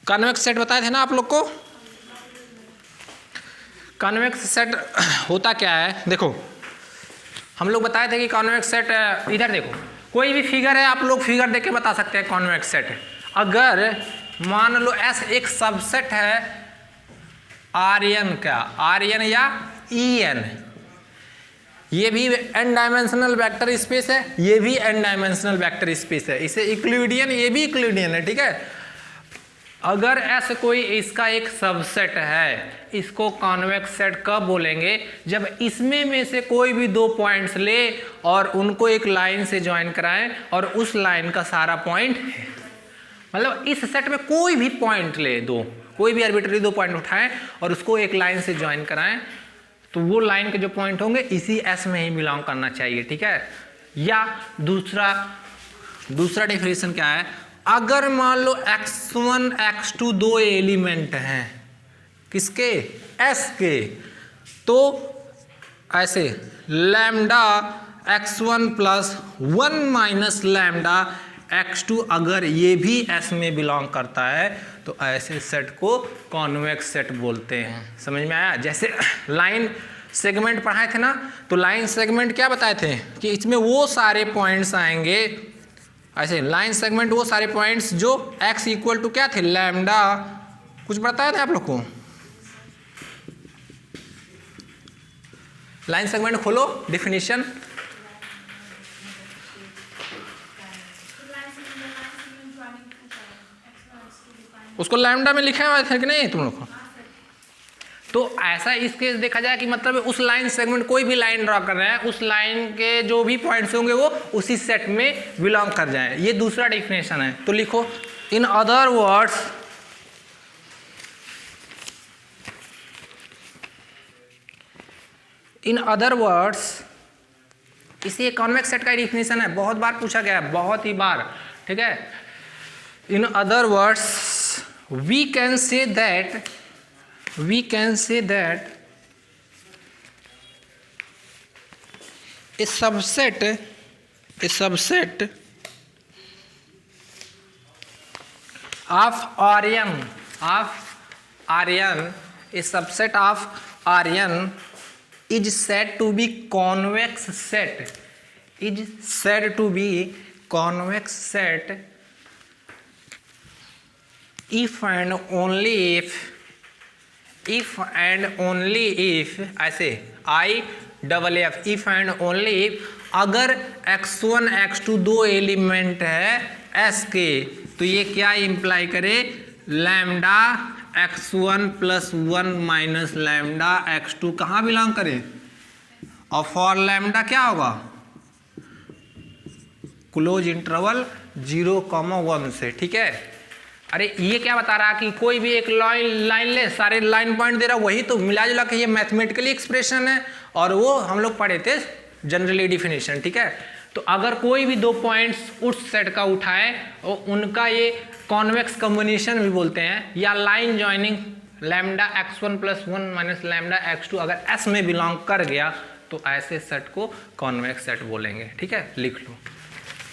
Convex set बताए थे ना आप लोग को। कॉन्वेक्स सेट होता क्या है, देखो हम लोग बताए थे कि कॉन्वेक्स सेट, इधर देखो कोई भी फिगर है, आप लोग फिगर देख के बता सकते हैं कॉन्वेक्स सेट है। अगर मान लो S एक सबसेट है Rn का, Rn या En, ये भी n डायमेंशनल वेक्टर स्पेस है, ये भी n डायमेंशनल वेक्टर स्पेस है, इसे इक्लिडियन, ये भी इक्लिडियन है, ठीक है। अगर S कोई इसका एक सबसेट है, इसको कॉन्वेक्स सेट कब बोलेंगे, जब इसमें में से कोई भी दो पॉइंट्स ले और उनको एक लाइन से ज्वाइन कराएं और उस लाइन का सारा पॉइंट, मतलब इस सेट में कोई भी पॉइंट ले, दो कोई भी आर्बिट्ररी दो पॉइंट उठाएं और उसको एक लाइन से ज्वाइन कराएं, तो वो लाइन के जो पॉइंट होंगे इसी S में ही बिलोंग करना चाहिए, ठीक है। या दूसरा डेफिनेशन क्या है, अगर मान लो x1 x2 दो एलिमेंट हैं किसके, S के, तो ऐसे lambda x1 plus 1 minus lambda x2 अगर ये भी S में बिलोंग करता है तो ऐसे सेट को कॉन्वेक्स सेट बोलते हैं। समझ में आया। जैसे लाइन सेगमेंट पढ़ाए थे ना, तो लाइन सेगमेंट क्या बताए थे कि इसमें वो सारे पॉइंट्स आएंगे, ऐसे लाइन सेगमेंट वो सारे पॉइंट्स जो x इक्वल टू क्या थे, लैम्डा, कुछ बताया था आप लोग को। लाइन सेगमेंट खोलो डेफिनेशन, उसको लैम्डा में लिखा हुआ था कि नहीं तुम लोग को। तो ऐसा इस केस देखा जाए कि मतलब उस लाइन सेगमेंट, कोई भी लाइन ड्रॉ कर रहे हैं, उस लाइन के जो भी पॉइंट्स होंगे वो उसी सेट में बिलोंग कर जाए, ये दूसरा डेफिनेशन है। तो लिखो इन अदर वर्ड्स, इसी कॉन्वेक्स सेट का डेफिनेशन है, बहुत बार पूछा गया है, बहुत ही बार, ठीक है। In other words we can say that a subset of Rn, a subset of Rn is said to be convex set, if and only if ऐसे IFF, if and only if अगर x1 x2 दो element है S के, तो ये क्या imply करे, lambda x1 plus 1 minus lambda x2 कहाँ बिलोंग करे, और फॉर लैम्डा क्या होगा, क्लोज इंटरवल 0,1 से, ठीक है। अरे ये क्या बता रहा कि कोई भी एक लाइन ले, सारे लाइन पॉइंट दे रहा, वही तो मिला जुला के ये मैथमेटिकली एक्सप्रेशन है, और वो हम लोग पढ़े थे जनरली डिफिनेशन, ठीक है। तो अगर कोई भी दो पॉइंट्स उस सेट का उठाए और उनका ये कॉन्वेक्स कॉम्बिनेशन भी बोलते हैं, या line joining lambda x1 plus 1 minus lambda x2 अगर S में बिलोंग कर गया, तो ऐसे सेट को कॉन्वेक्स सेट बोलेंगे, ठीक है। लिख लो,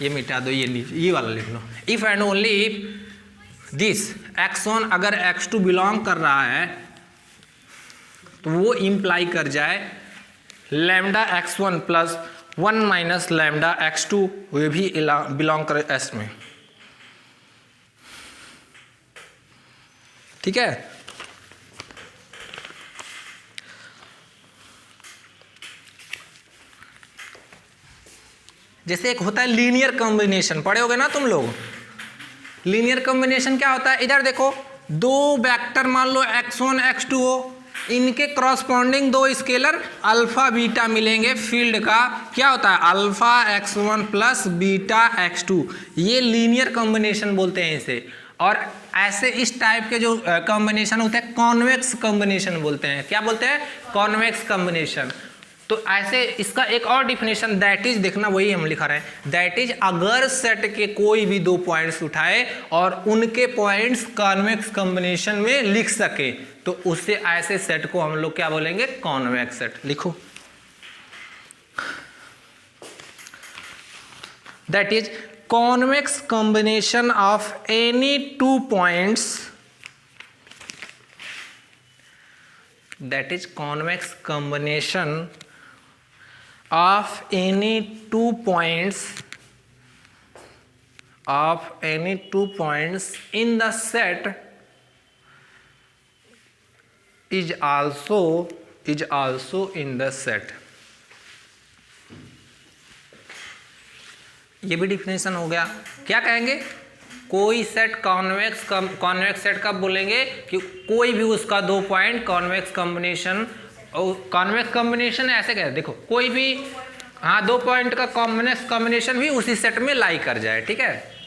ये मिटा दो, ये वाला लिख लो, if and only if this x1 अगर x2 बिलोंग कर रहा है तो वो इंप्लाई कर जाए lambda x1 plus 1 minus lambda x2 वो भी बिलोंग करे S में, ठीक है। जैसे एक होता है लीनियर कॉम्बिनेशन, पढ़े होगे ना तुम लोग। लीनियर कॉम्बिनेशन क्या होता है, इधर देखो दो वेक्टर मान लो x1 x2 हो, इनके करस्पॉन्डिंग दो स्केलर अल्फा बीटा मिलेंगे, फील्ड का क्या होता है alpha x1 plus beta x2, ये लीनियर कॉम्बिनेशन बोलते हैं इसे। और ऐसे इस टाइप के जो कॉम्बिनेशन होते हैं कॉन्वेक्स कॉम्बिनेशन बोलते हैं, क्या बोलते हैं, कॉन्वेक्स कॉम्बिनेशन। तो ऐसे इसका एक और डिफिनेशन दैट इज, देखना वही हम लिखा रहे हैं, दैट इज अगर सेट के कोई भी दो पॉइंट्स उठाए और उनके पॉइंट्स कॉन्वेक्स कॉम्बिनेशन में लिख सके, तो उससे ऐसे सेट को हम लोग क्या बोलेंगे, कॉन्वेक्स सेट। लिखो that is convex combination of any two points that is convex combination of any 2 points in the set is also in the set। ये भी डिफिनेशन हो गया। क्या कहेंगे? कोई सेट कॉन्वेक्स सेट कब बोलेंगे? कि कोई भी उसका 2 पॉइंट कॉन्वेक्स कॉम्बिनेशन, और कॉन्वेक्स कॉम्बिनेशन ऐसे कहते, देखो कोई भी 2 पॉइंट का कॉम्बिनेशन भी उसी सेट में लाई कर जाए, ठीक है।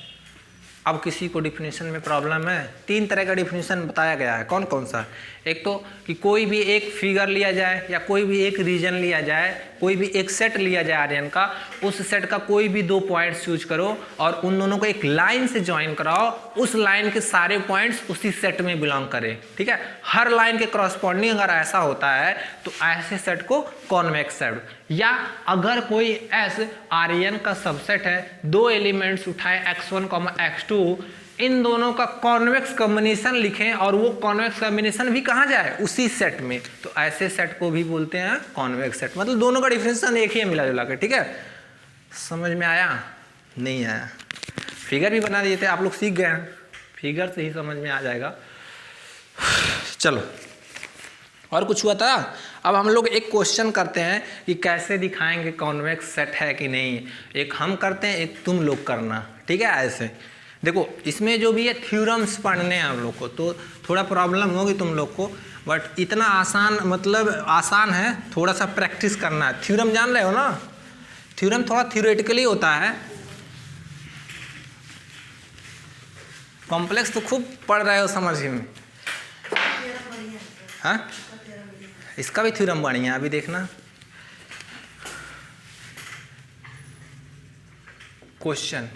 अब किसी को डिफिनेशन में प्रॉब्लम है, 3 तरह का डिफिनेशन बताया गया है। कौन कौन सा? एक तो कि कोई भी एक फिगर लिया जाए या कोई भी एक रीजन लिया जाए, कोई भी एक सेट लिया जाए आर्यन का, उस सेट का कोई भी 2 पॉइंट्स चूज करो और उन दोनों को एक लाइन से ज्वाइन कराओ, उस लाइन के सारे पॉइंट्स उसी सेट में बिलोंग करें, ठीक है। हर लाइन के करस्पॉन्डिंग अगर ऐसा होता है तो ऐसे सेट को कॉन्वेक्स सेट। या अगर कोई ऐसे आर्यन का सबसेट है, 2 एलिमेंट्स उठाए x1, x2, इन दोनों का कॉन्वेक्स कॉम्बिनेशन लिखें और वो कॉन्वेक्स कॉम्बिनेशन भी कहाँ जाए? उसी सेट में, तो ऐसे सेट को भी बोलते हैं कॉन्वेक्स सेट। मतलब दोनों का डिफिनेशन एक ही है मिला जुला के, ठीक है। समझ में आया? नहीं आया? फिगर भी बना दिए थे, आप लोग सीख गए हैं, फिगर से ही समझ में आ जाएगा। चलो, और कुछ हुआ था? अब हम लोग एक क्वेश्चन करते हैं कि कैसे दिखाएंगे कॉन्वेक्स सेट है कि नहीं। एक हम करते हैं, एक तुम लोग करना, ठीक है। ऐसे देखो, इसमें जो भी है थ्योरम्स पढ़ने हैं हम लोग को, तो थोड़ा प्रॉब्लम होगी तुम लोग को, बट इतना आसान, मतलब आसान है, थोड़ा सा प्रैक्टिस करना है। थ्योरम जान रहे हो ना? थ्योरम थोड़ा थ्योरेटिकली होता है, कॉम्प्लेक्स तो खूब पढ़ रहे हो समझ में। हाँ, इसका भी थ्योरम बढ़िया, अभी देखना। क्वेश्चन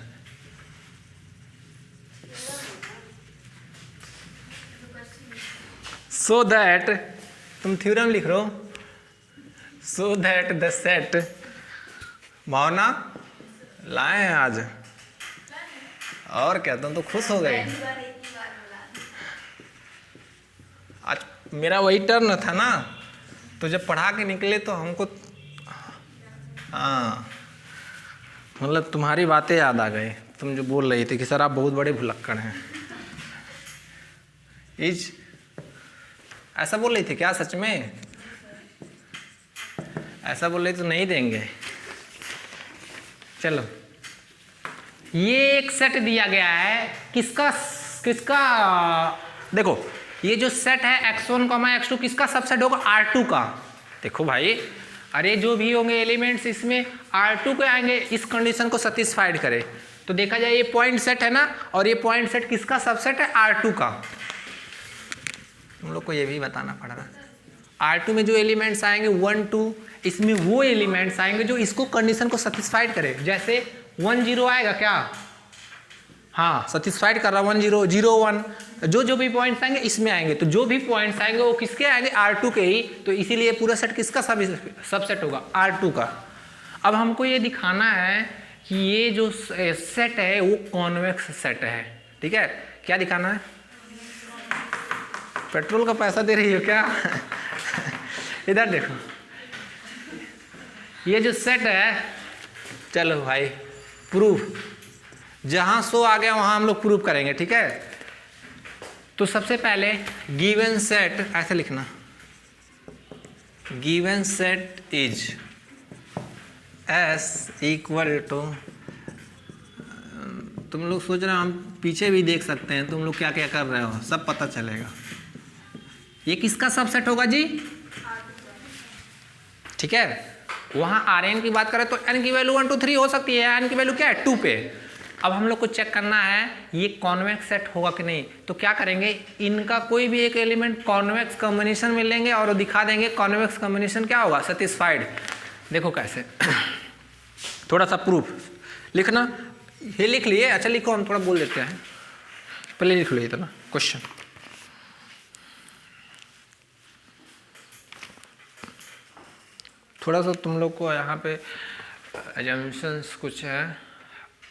so that, तुम थ्योरम लिख रहे हो, so that the set, भावना लाए हैं आज, और क्या तुम तो खुश हो गए। आज मेरा वही टर्न था ना, तो जब पढ़ा के निकले तो हमको, हाँ, मतलब तुम्हारी बातें याद आ गई। तुम जो बोल रही थी कि सर आप बहुत बड़े भुलक्कड़ हैं, ऐसा बोल रही थी क्या? सच में ऐसा बोल रही तो नहीं देंगे। चलो, ये एक सेट दिया गया है, किसका देखो, ये जो सेट है x1, x2 किसका सबसेट होगा? R2 का। देखो भाई, अरे जो भी होंगे एलिमेंट्स इसमें R2 के आएंगे, इस कंडीशन को सेटिस्फाइड करे तो देखा जाए ये पॉइंट सेट है ना, और ये पॉइंट सेट किसका सबसेट है? R2 का। तुम लोग को ये भी बताना पड़ रहा है। R2 में जो एलिमेंट्स आएंगे 1, 2, इसमें वो एलिमेंट्स आएंगे जो इसको कंडीशन को सेटिस्फाइड करे। जैसे 1, 0 आएगा क्या? हाँ, सेटिस्फाइड कर रहा 1, 0, 0, 1, जो भी पॉइंट्स आएंगे इसमें आएंगे। तो जो भी पॉइंट्स आएंगे वो किसके आएंगे? R2 के ही। तो इसीलिए पूरा सेट किसका सबसेट होगा? R2 का। अब हमको ये दिखाना है कि ये जो सेट है वो कॉन्वेक्स सेट है, ठीक है। क्या दिखाना है? पेट्रोल का पैसा दे रही हो क्या? इधर देखो, ये जो सेट है, चलो भाई प्रूफ, जहां सो आ गया वहां हम लोग प्रूफ करेंगे, ठीक है। तो सबसे पहले गिवन सेट ऐसे लिखना, given set is S equal to, तुम लोग सोच रहे हो, हम पीछे भी देख सकते हैं, तुम लोग क्या क्या कर रहे हो सब पता चलेगा। ये किसका सबसेट होगा जी? ठीक है। वहां Rn की बात करें तो n की वैल्यू 1, 2, 3 हो सकती है, n की वैल्यू क्या है? 2 पे। अब हम लोग को चेक करना है ये कॉन्वेक्स सेट होगा कि नहीं। तो क्या करेंगे, इनका कोई भी एक एलिमेंट कॉन्वेक्स कॉम्बिनेशन में लेंगे और दिखा देंगे कॉन्वेक्स कॉम्बिनेशन क्या होगा? सेटिस्फाइड। देखो कैसे, थोड़ा सा प्रूफ लिखना। ये लिख लिए? अच्छा लिखो, हम थोड़ा बोल देते हैं, पहले लिख लो इतना क्वेश्चन। थोड़ा सा तुम लोग को यहाँ पे अजम्पशंस कुछ है,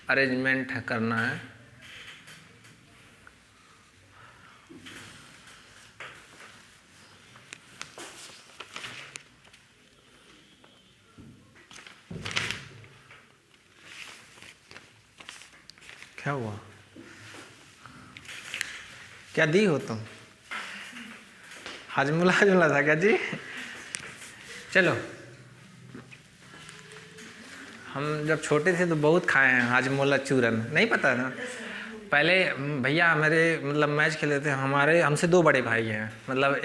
अरेंजमेंट है करना है। क्या हुआ? क्या दी हो तुम? हाजमुला हाजमुला था क्या जी? चलो, हम जब छोटे थे तो बहुत खाए हैं हाजमोला चूरन, नहीं पता ना? पहले भैया मेरे मतलब मैच खेले थे, हमारे हमसे 2 बड़े भाई हैं, मतलब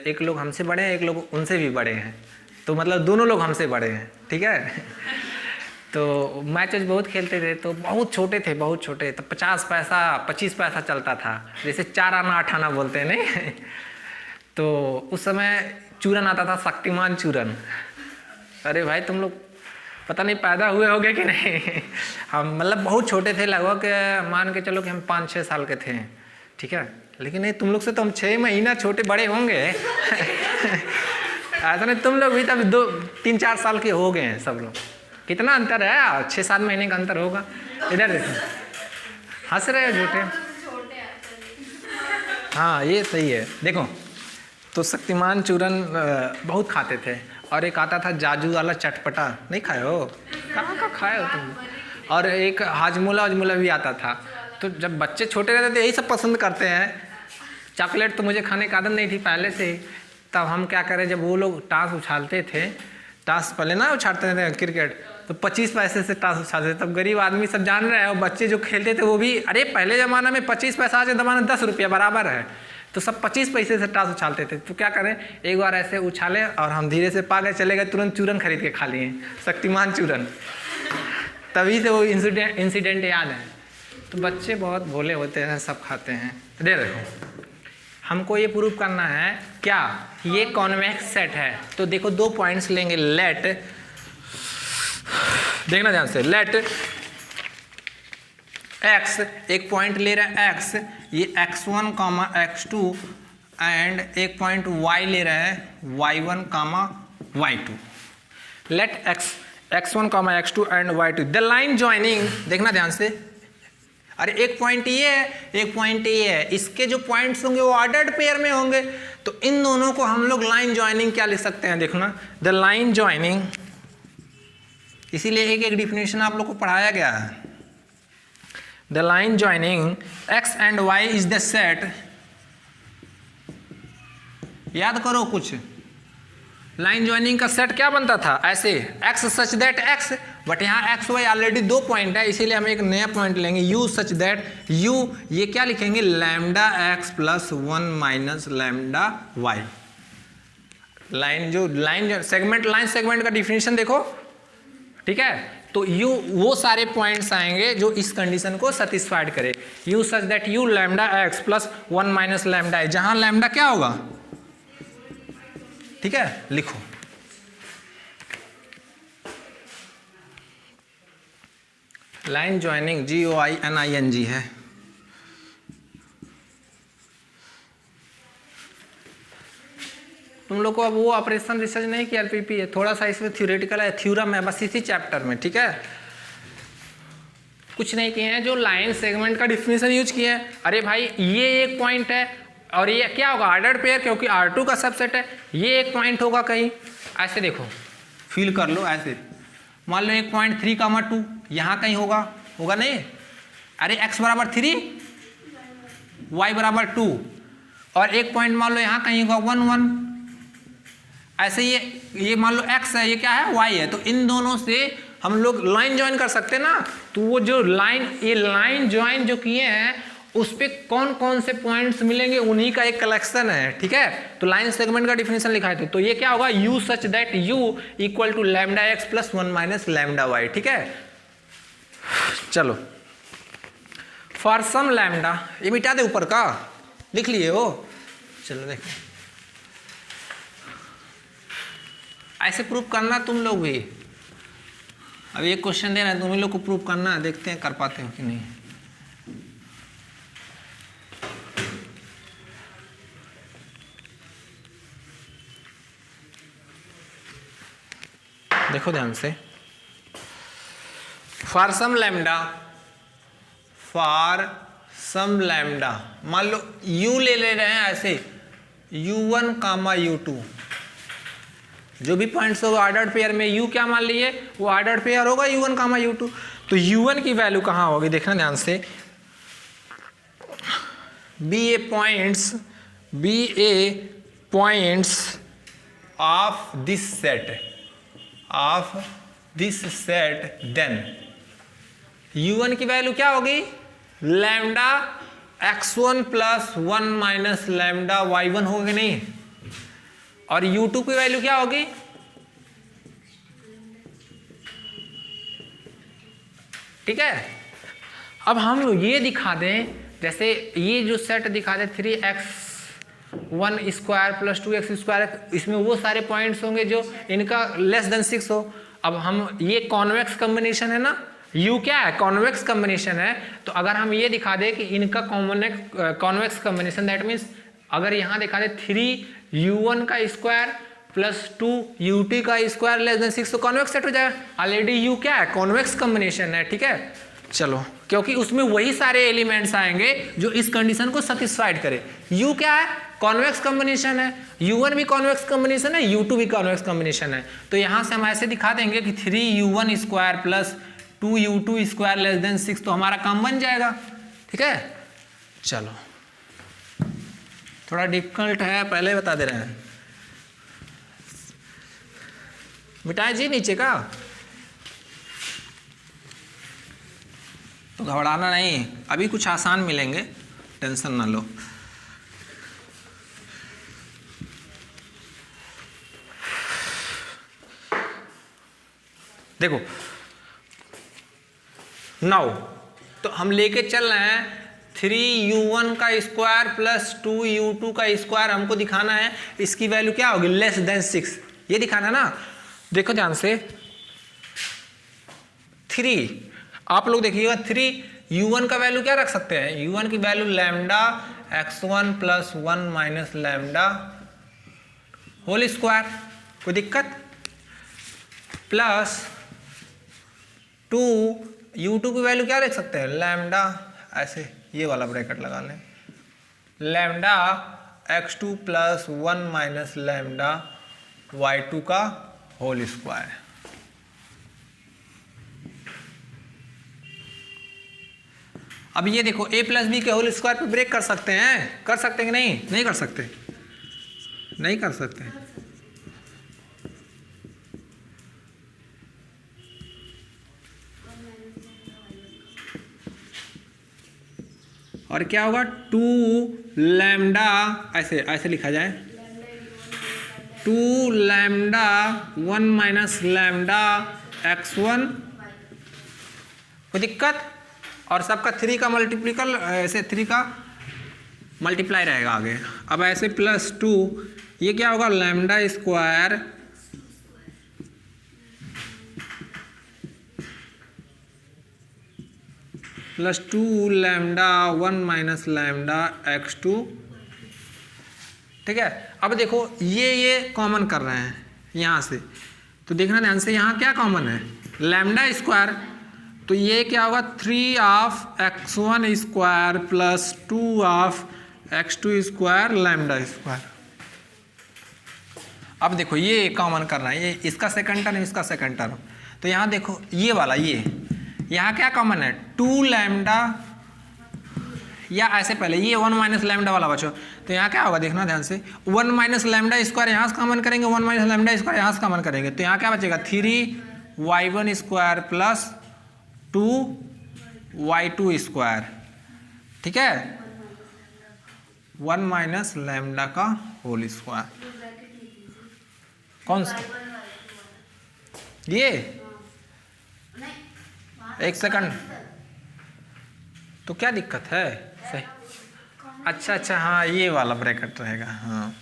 एक लोग हमसे बड़े हैं, एक लोग उनसे भी बड़े हैं, तो मतलब दोनों लोग हमसे बड़े हैं, ठीक है। तो मैच बहुत खेलते थे, तो बहुत छोटे थे, बहुत छोटे, तो 50 पैसा 25 पैसा चलता था, जैसे 4 आना 8 आना बोलते हैं नहीं। तो उस समय चूरन आता था, शक्तिमान चूरन। अरे भाई तुम लोग पता नहीं पैदा हुए होगे कि नहीं। हम मतलब बहुत छोटे थे, लगभग मान के चलो कि हम 5-6 साल के थे, ठीक है। लेकिन नहीं, तुम लोग से तो हम 6 महीना छोटे बड़े होंगे। ऐसा नहीं, तुम लोग भी तब 2-3-4 साल के हो गए हैं सब लोग। कितना अंतर है? 6-7 महीने का अंतर होगा। इधर देखो, हंस रहे हो झूठे। हाँ ये सही है। देखो, तो शक्तिमान चूरन बहुत खाते थे, और एक आता था जाजू वाला चटपटा, नहीं खाए हो? कहाँ का खाए हो तुम? और एक हाजमोला वाजमोला भी आता था। तो जब बच्चे छोटे रहते थे यही सब पसंद करते हैं। चॉकलेट तो मुझे खाने की आदत नहीं थी पहले से ही। तब हम क्या करें, जब वो लोग टास उछालते थे, टास पहले ना उछालते थे क्रिकेट, तो 25 पैसे से टास उछालते थे। तब गरीब आदमी सब जान रहे हैं, और बच्चे जो खेलते थे वो भी, अरे पहले ज़माना में 25 पैसा, आज के ज़माना 10 रुपया बराबर है, तो सब 25 पैसे से टास उछालते थे। तो क्या करें, एक बार ऐसे उछाले और हम धीरे से पा गए, चले गए, तुरंत चूरन खरीद के खा लिए, शक्तिमान चूरन। तभी से वो इंसिडेंट याद है। तो बच्चे बहुत भोले होते हैं, सब खाते हैं। दे देखो, हमको ये प्रूव करना है क्या, ये कॉन्वेक्स सेट है। तो देखो 2 पॉइंट्स लेंगे, लेट, देखना ध्यान से, लेट x, एक पॉइंट ले रहा है x, ये x1, x2, एंड एक पॉइंट y ले रहा है y1, y2। Let x1, x2 and y2, the line joining, देखना ध्यान से, अरे एक पॉइंट ये है, एक पॉइंट ये है, इसके जो पॉइंट्स होंगे वो ऑर्डर्ड पेयर में होंगे, तो इन दोनों को हम लोग लाइन ज्वाइनिंग क्या लिख सकते हैं, देखना, द लाइन ज्वाइनिंग, इसीलिए एक एक डिफिनेशन आप लोग को पढ़ाया गया है। The line joining x and y is the set, याद करो कुछ, लाइन ज्वाइनिंग का सेट क्या बनता था, ऐसे x such that x, but यहाँ x y ऑलरेडी 2 पॉइंट है, इसीलिए हम एक नया पॉइंट लेंगे, u सच दैट u, ये क्या लिखेंगे, lambda x plus 1 minus lambda y। Line segment, line segment का डिफिनेशन देखो, ठीक है। तो u वो सारे पॉइंट्स आएंगे जो इस कंडीशन को सेटिस्फाइड करे, u such that u lambda x plus 1 minus lambda, जहां लैम्डा क्या होगा, ठीक है, लिखो। लाइन ज्वाइनिंग GOINING है। तुम लोग को अब वो ऑपरेशन रिसर्च नहीं किया, LPP है, थोड़ा सा इसमें थ्योरेटिकल है, थ्योरम है, बस इसी चैप्टर में, ठीक है, कुछ नहीं किए हैं। जो लाइन सेगमेंट का डिफिनेशन यूज किए हैं, अरे भाई ये एक पॉइंट है, और ये क्या होगा, ऑर्डर्ड पेयर, क्योंकि R2 का सबसेट है, ये एक पॉइंट होगा कहीं, ऐसे देखो, फील कर लो ऐसे, मान लो एक पॉइंट 3, 2 यहाँ कहीं होगा नहीं, अरे x बराबर 3, y बराबर 2, और एक पॉइंट मान लो यहाँ कहीं होगा 1, 1, ऐसे ये मान लो x है, ये क्या है, y है, तो इन दोनों से हम लोग लाइन ज्वाइन कर सकते हैं ना। तो वो जो लाइन, ये लाइन ज्वाइन जो किए हैं उस पे कौन कौन से पॉइंट्स मिलेंगे, उन्हीं का एक कलेक्शन है, ठीक है। तो लाइन सेगमेंट का डिफिनेशन लिखा है, तो ये क्या होगा, u such that u equal to lambda x plus 1 minus lambda y, ठीक है। चलो, फॉर सम लैम्डा, ये मिटा दे ऊपर का, लिख लिए हो, चलो देखो, ऐसे प्रूफ करना तुम लोग भी। अब एक क्वेश्चन दे रहे हैं, तुम लोग को प्रूफ करना है, देखते हैं कर पाते हो कि नहीं। देखो ध्यान से, फॉर सम लैम्डा, मान लो u ले रहे हैं ऐसे, u1, u2, जो भी पॉइंट्स होगा ऑर्डर्ड पेयर में, u क्या मान लिए, वो ऑर्डर्ड पेयर होगा u1, u2। तो u1 की वैल्यू कहाँ होगी, देखना ध्यान से, be a points of this set then u1 की वैल्यू क्या होगी, lambda x1 plus 1 minus lambda y1 होगी नहीं, और u2 की वैल्यू क्या होगी, ठीक है। अब हम ये दिखा दें, जैसे ये जो सेट दिखा दे 3x1 square plus 2x square, इसमें वो सारे पॉइंट्स होंगे जो इनका लेस देन 6 हो। अब हम ये कॉन्वेक्स कॉम्बिनेशन है ना, U क्या है, कॉन्वेक्स कॉम्बिनेशन है, तो अगर हम ये दिखा दे कि इनका कॉन्वेक्स कॉम्बिनेशन, दैट मीन्स अगर यहाँ दिखा दे 3u1 का स्क्वायर प्लस 2u2 का स्क्वायर लेस देन 6, तो कॉन्वेक्स सेट हो जाएगा। ऑलरेडी U क्या है, कॉन्वेक्स कॉम्बिनेशन है, ठीक है। चलो, क्योंकि उसमें वही सारे एलिमेंट्स आएंगे जो इस कंडीशन को सेटिस्फाइड करे। U क्या है, कॉन्वेक्स कॉम्बिनेशन है, u1 भी कॉन्वेक्स कॉम्बिनेशन है, u2 भी कॉन्वेक्स कॉम्बिनेशन है। तो यहाँ से हम ऐसे दिखा देंगे कि 3u1 square plus 2u2 square less than 6, तो हमारा काम बन जाएगा, ठीक है। चलो, थोड़ा डिफिकल्ट है, पहले बता दे रहे हैं। मिटाए जी नीचे का, तो घबराना नहीं, अभी कुछ आसान मिलेंगे, टेंशन ना लो। देखो नाउ, तो हम लेके चल रहे हैं 3u1 का स्क्वायर प्लस 2u2 का स्क्वायर, हमको दिखाना है इसकी वैल्यू क्या होगी, लेस देन 6, ये दिखाना है ना। देखो ध्यान से, 3, आप लोग देखिएगा 3u1 का वैल्यू क्या रख सकते हैं, u1 की value lambda x1 plus 1 minus lambda whole square, कोई दिक्कत, प्लस 2u2 की वैल्यू क्या रख सकते हैं, लैम्डा, ऐसे ये वाला ब्रैकेट लगा लें, lambda x2 plus 1 minus lambda y2 का होल स्क्वायर। अब ये देखो, a प्लस बी के होल स्क्वायर पे ब्रेक कर सकते हैं, कर सकते हैं कि नहीं, नहीं कर सकते, नहीं कर सकते। और क्या होगा, 2 लैम्डा, ऐसे लिखा जाए, 2 लैम्डा 1 माइनस लैम्डा x1, कोई दिक्कत, और सबका 3 का मल्टीप्लिकल, ऐसे 3 का मल्टीप्लाई रहेगा आगे। अब ऐसे प्लस 2, ये क्या होगा, lambda square plus 2 lambda 1 minus lambda x2, ठीक है। अब देखो ये कॉमन कर रहे हैं यहाँ से, तो देखना ध्यान से, यहाँ क्या कॉमन है, लैम्डा स्क्वायर, तो ये क्या होगा, 3 of x1 square plus 2 of x2 square lambda square. अब देखो ये कॉमन करना है, ये इसका सेकंड टर्म, इसका सेकंड टर्म, तो यहाँ देखो ये वाला, ये यहाँ क्या कॉमन है, 2 लैम्डा, या ऐसे पहले ये 1 माइनस लैम्डा वाला बचो, तो यहाँ क्या होगा, देखना ध्यान से, 1 माइनस लैम्डा स्क्वायर यहाँ से कॉमन करेंगे, 1 माइनस लैम्डा स्क्वायर यहाँ से कॉमन करेंगे, तो यहाँ क्या बचेगा, 3y1 square plus 2y2 square, ठीक है, 1 माइनस लैम्डा का होल स्क्वायर। कौन सा, ये एक सेकंड, तो क्या दिक्कत है, सही, अच्छा, हाँ ये वाला ब्रैकेट रहेगा, हाँ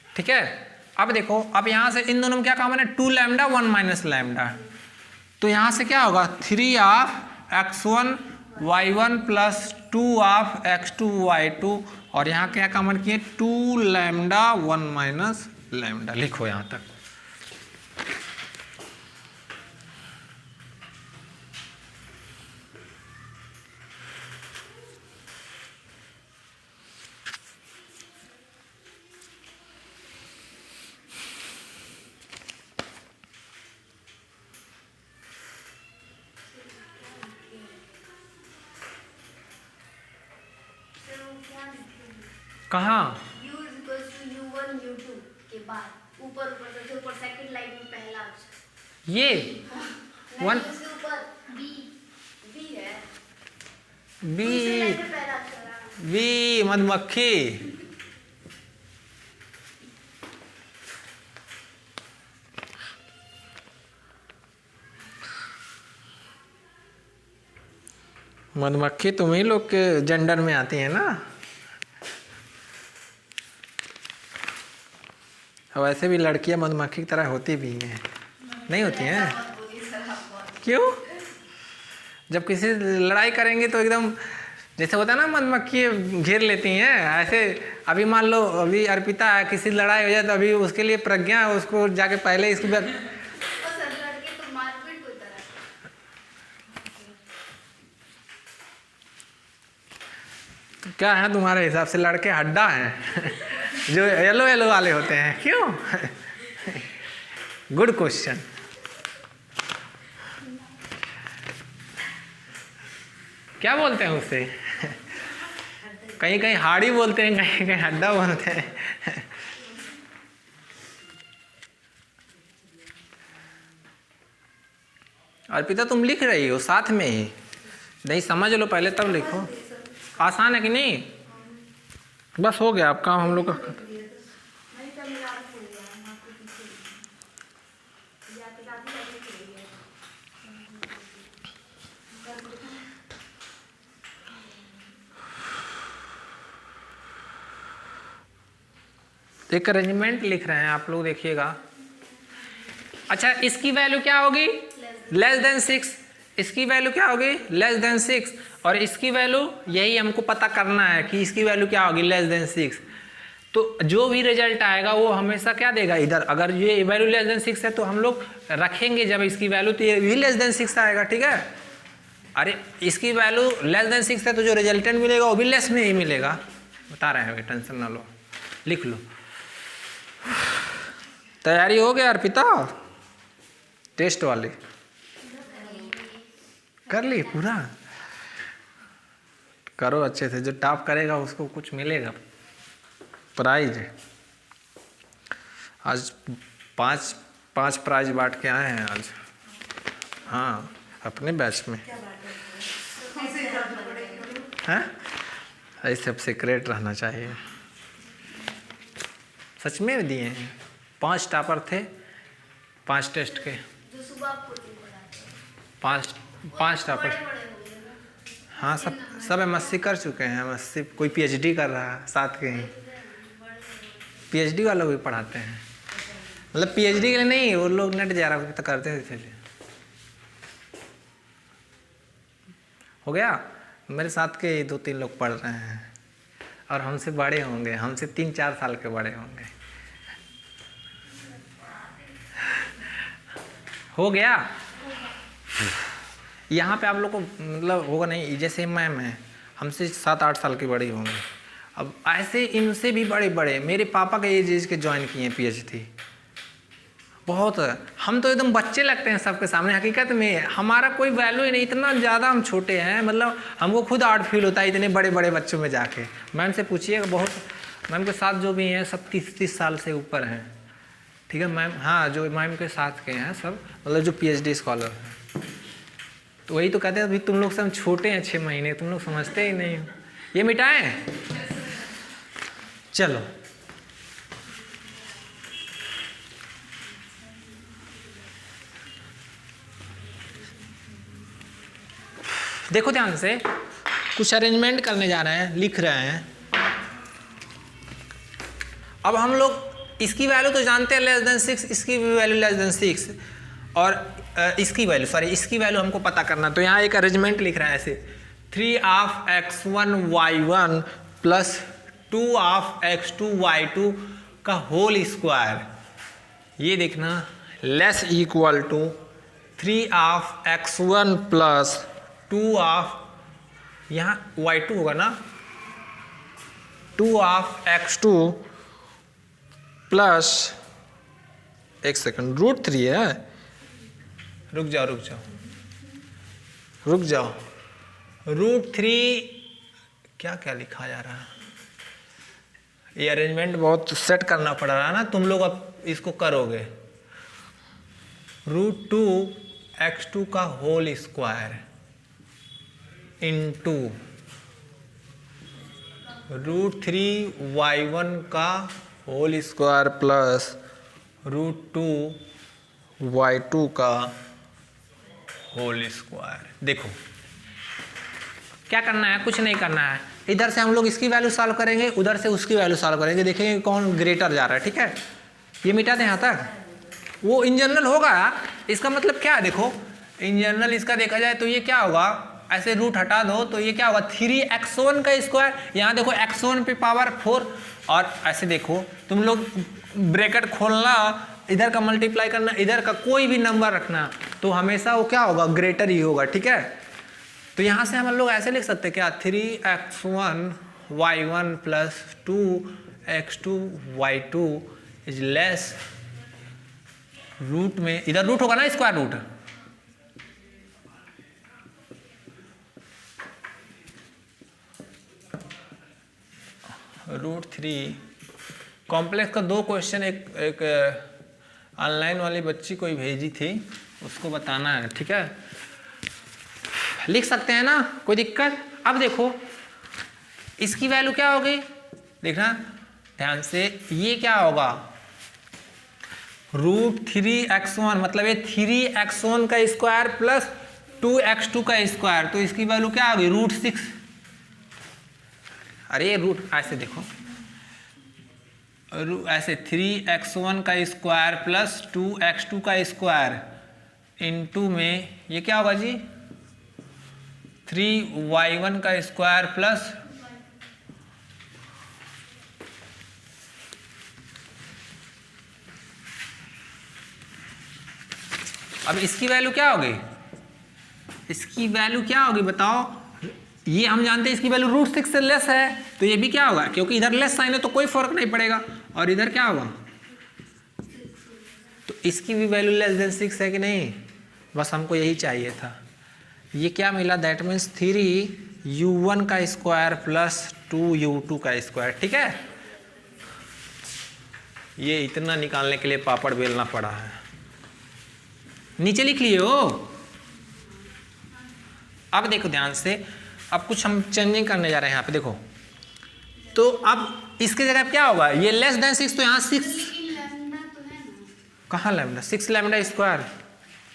ठीक है। अब देखो, अब यहाँ से इन दोनों में क्या कॉमन है, 2 लैम्डा 1 माइनस लैम्डा, तो यहाँ से क्या होगा, 3 of x1 y1 plus 2 of x2 y2, और यहाँ क्या कॉमन किए, 2 लैम्डा 1 माइनस लैम्डा, लिखो यहाँ तक। कहाँ? U equals to U1 U2 के बाद ऊपर सबसे ऊपर सेकंड लाइन में पहला अक्षर ये वन उसके ऊपर B है बी दूसरी लाइन में पहला अक्षर है बी मधुमक्खी। मधुमक्खी तुम ही लोग के जेंडर में आती है ना। वैसे भी लड़कियां मधुमक्खी की तरह होती भी हैं, नहीं होती हैं? क्यों? जब किसी से लड़ाई करेंगे तो एकदम जैसे होता है ना, मधुमक्खी घेर लेती हैं, ऐसे। अभी मान लो अभी अर्पिता है, किसी से लड़ाई हो जाए तो अभी उसके लिए प्रज्ञा उसको जाके पहले इसकी क्या है तुम्हारे हिसाब से? लड़के हड्डा हैं जो येलो येलो वाले होते हैं, क्यों? Good question. क्या बोलते हैं उसे? कहीं कहीं हाड़ी बोलते हैं, कहीं कहीं हड्डा बोलते हैं। अर्पिता तुम लिख रही हो साथ में ही? नहीं, समझ लो पहले तब लिखो। आसान है कि नहीं? बस हो गया आप काम हम लोग का। एक अरेंजमेंट लिख रहे हैं आप लोग, देखिएगा। अच्छा, इसकी वैल्यू क्या होगी? Less than 6। इसकी वैल्यू क्या होगी? Less than 6। और इसकी वैल्यू, यही हमको पता करना है कि इसकी वैल्यू क्या होगी, लेस देन 6। तो जो भी रिजल्ट आएगा वो हमेशा क्या देगा इधर। अगर ये वैल्यू लेस देन 6 है तो हम लोग रखेंगे जब इसकी वैल्यू, तो ये भी लेस देन 6 आएगा, ठीक है। अरे इसकी वैल्यू लेस देन 6 है तो जो रिजल्टेंट मिलेगा वो भी लेस में ही मिलेगा। बता रहे हैं, टेंशन ना लो, लिख लो। तैयारी हो गया अर्पिता? टेस्ट वाली कर ली पूरा? करो अच्छे से, जो टॉप करेगा उसको कुछ मिलेगा, प्राइज। आज पांच प्राइज बांट के आए हैं आज। हाँ, अपने बैच में हैं, ऐसे सब सीक्रेट रहना चाहिए। सच में दिए हैं। 5 टॉपर थे 5 टेस्ट के। जो सुबह आपको 5 टॉपर। हाँ, सब MSc कर चुके हैं। MSc कोई PhD कर रहा है साथ के ही। PhD वालों भी पढ़ाते हैं, मतलब PhD के लिए नहीं, वो लोग नेट जा रहा तो करते हैं इसलिए। हो गया। मेरे साथ के 2-3 लोग पढ़ रहे हैं और हमसे बड़े होंगे, हमसे 3-4 साल के बड़े होंगे। हो गया। यहाँ पे आप लोग को मतलब होगा नहीं, जैसे मैम है हमसे 7-8 साल की बड़ी होंगी। अब ऐसे इनसे भी बड़े बड़े मेरे पापा के एज के ज्वाइन किए हैं PhD। बहुत, हम तो एकदम बच्चे लगते हैं सबके सामने। हकीकत में हमारा कोई वैल्यू ही नहीं, इतना ज़्यादा हम छोटे हैं। मतलब हमको खुद आर्ट फील होता है इतने बड़े बड़े बच्चों में जाके। मैम से पूछिएगा, बहुत मैम के साथ जो भी हैं सब 30 साल से ऊपर हैं, ठीक है मैम। हाँ, जो मैम के साथ के हैं सब मतलब जो PhD स्कॉलर हैं। तो वही तो कहते हैं अभी तुम लोग सब छोटे हैं 6 महीने, तुम लोग समझते ही नहीं। ये मिटाएं, चलो। देखो ध्यान से, कुछ अरेंजमेंट करने जा रहे हैं, लिख रहे हैं। अब हम लोग इसकी वैल्यू तो जानते हैं लेस देन 6, इसकी भी वैल्यू लेस देन 6, और इसकी वैल्यू हमको पता करना। तो यहाँ एक अरेंजमेंट लिख रहा है ऐसे, 3 of x1 y1 plus 2 of x2 y2 का होल स्क्वायर। ये देखना, less equal to 3 of x1 plus 2 of, यहाँ y2 होगा ना, 2 of x2 प्लस, एक सेकंड, √3 है। रुक जाओ √3 क्या लिखा जा रहा है? ये अरेंजमेंट बहुत सेट करना पड़ रहा है ना, तुम लोग अब इसको करोगे। √2x2 का होल स्क्वायर इंटू √3y1 का होल स्क्वायर प्लस √2y2 का होल स्क्वायर। देखो क्या करना है, कुछ नहीं करना है, इधर से हम लोग इसकी वैल्यू सॉल्व करेंगे, उधर से उसकी वैल्यू सॉल्व करेंगे, देखेंगे कौन ग्रेटर जा रहा है। ठीक है, ये मिटा दें यहाँ तक। वो इन जनरल होगा, इसका मतलब क्या है, देखो इन जनरल इसका देखा जाए तो ये क्या होगा, ऐसे रूट हटा दो तो ये क्या होगा 3x1 का स्क्वायर, यहाँ देखो x1 पे पावर 4, और ऐसे देखो तुम लोग ब्रैकेट खोलना, इधर का मल्टीप्लाई करना, इधर का कोई भी नंबर रखना, तो हमेशा वो क्या होगा, ग्रेटर ही होगा। ठीक है, तो यहाँ से हम लोग ऐसे लिख सकते हैं क्या, 3x1y1 plus 2x2y2 is less root में, इधर रूट होगा ना स्क्वायर रूट, √3। कॉम्प्लेक्स का 2 क्वेश्चन एक ऑनलाइन वाली बच्ची कोई भेजी थी, उसको बताना है। ठीक है, लिख सकते हैं ना, कोई दिक्कत। अब देखो इसकी वैल्यू क्या होगी, देखना ध्यान से, ये क्या होगा √3x1, मतलब ये 3x1 का स्क्वायर प्लस 2x2 का स्क्वायर, तो इसकी वैल्यू क्या होगी √6। अरे रूट ऐसे देखो, ऐसे 3x1 का स्क्वायर प्लस 2x2 का स्क्वायर इंटू में ये क्या होगा जी 3y1 का स्क्वायर प्लस अब इसकी वैल्यू क्या होगी, इसकी वैल्यू क्या होगी बताओ। ये हम जानते हैं इसकी वैल्यू √6 से लेस है, तो ये भी क्या होगा, क्योंकि इधर लेस साइन है तो कोई फर्क नहीं पड़ेगा, और इधर क्या होगा, तो इसकी भी वैल्यू लेस देन 6 है कि नहीं, बस हमको यही चाहिए था। ये क्या मिला, दैट मीन्स 3u1 का स्क्वायर प्लस 2u2 का स्क्वायर। ठीक है, ये इतना निकालने के लिए पापड़ बेलना पड़ा है, नीचे लिख लिए हो। अब देखो ध्यान से, अब कुछ हम चेंजिंग करने जा रहे हैं यहाँ पे, देखो तो अब इसके जगह क्या होगा, ये लेस देन 6, तो यहाँ 6 कहाँ लैम्डा, 6 लैम्डा स्क्वायर,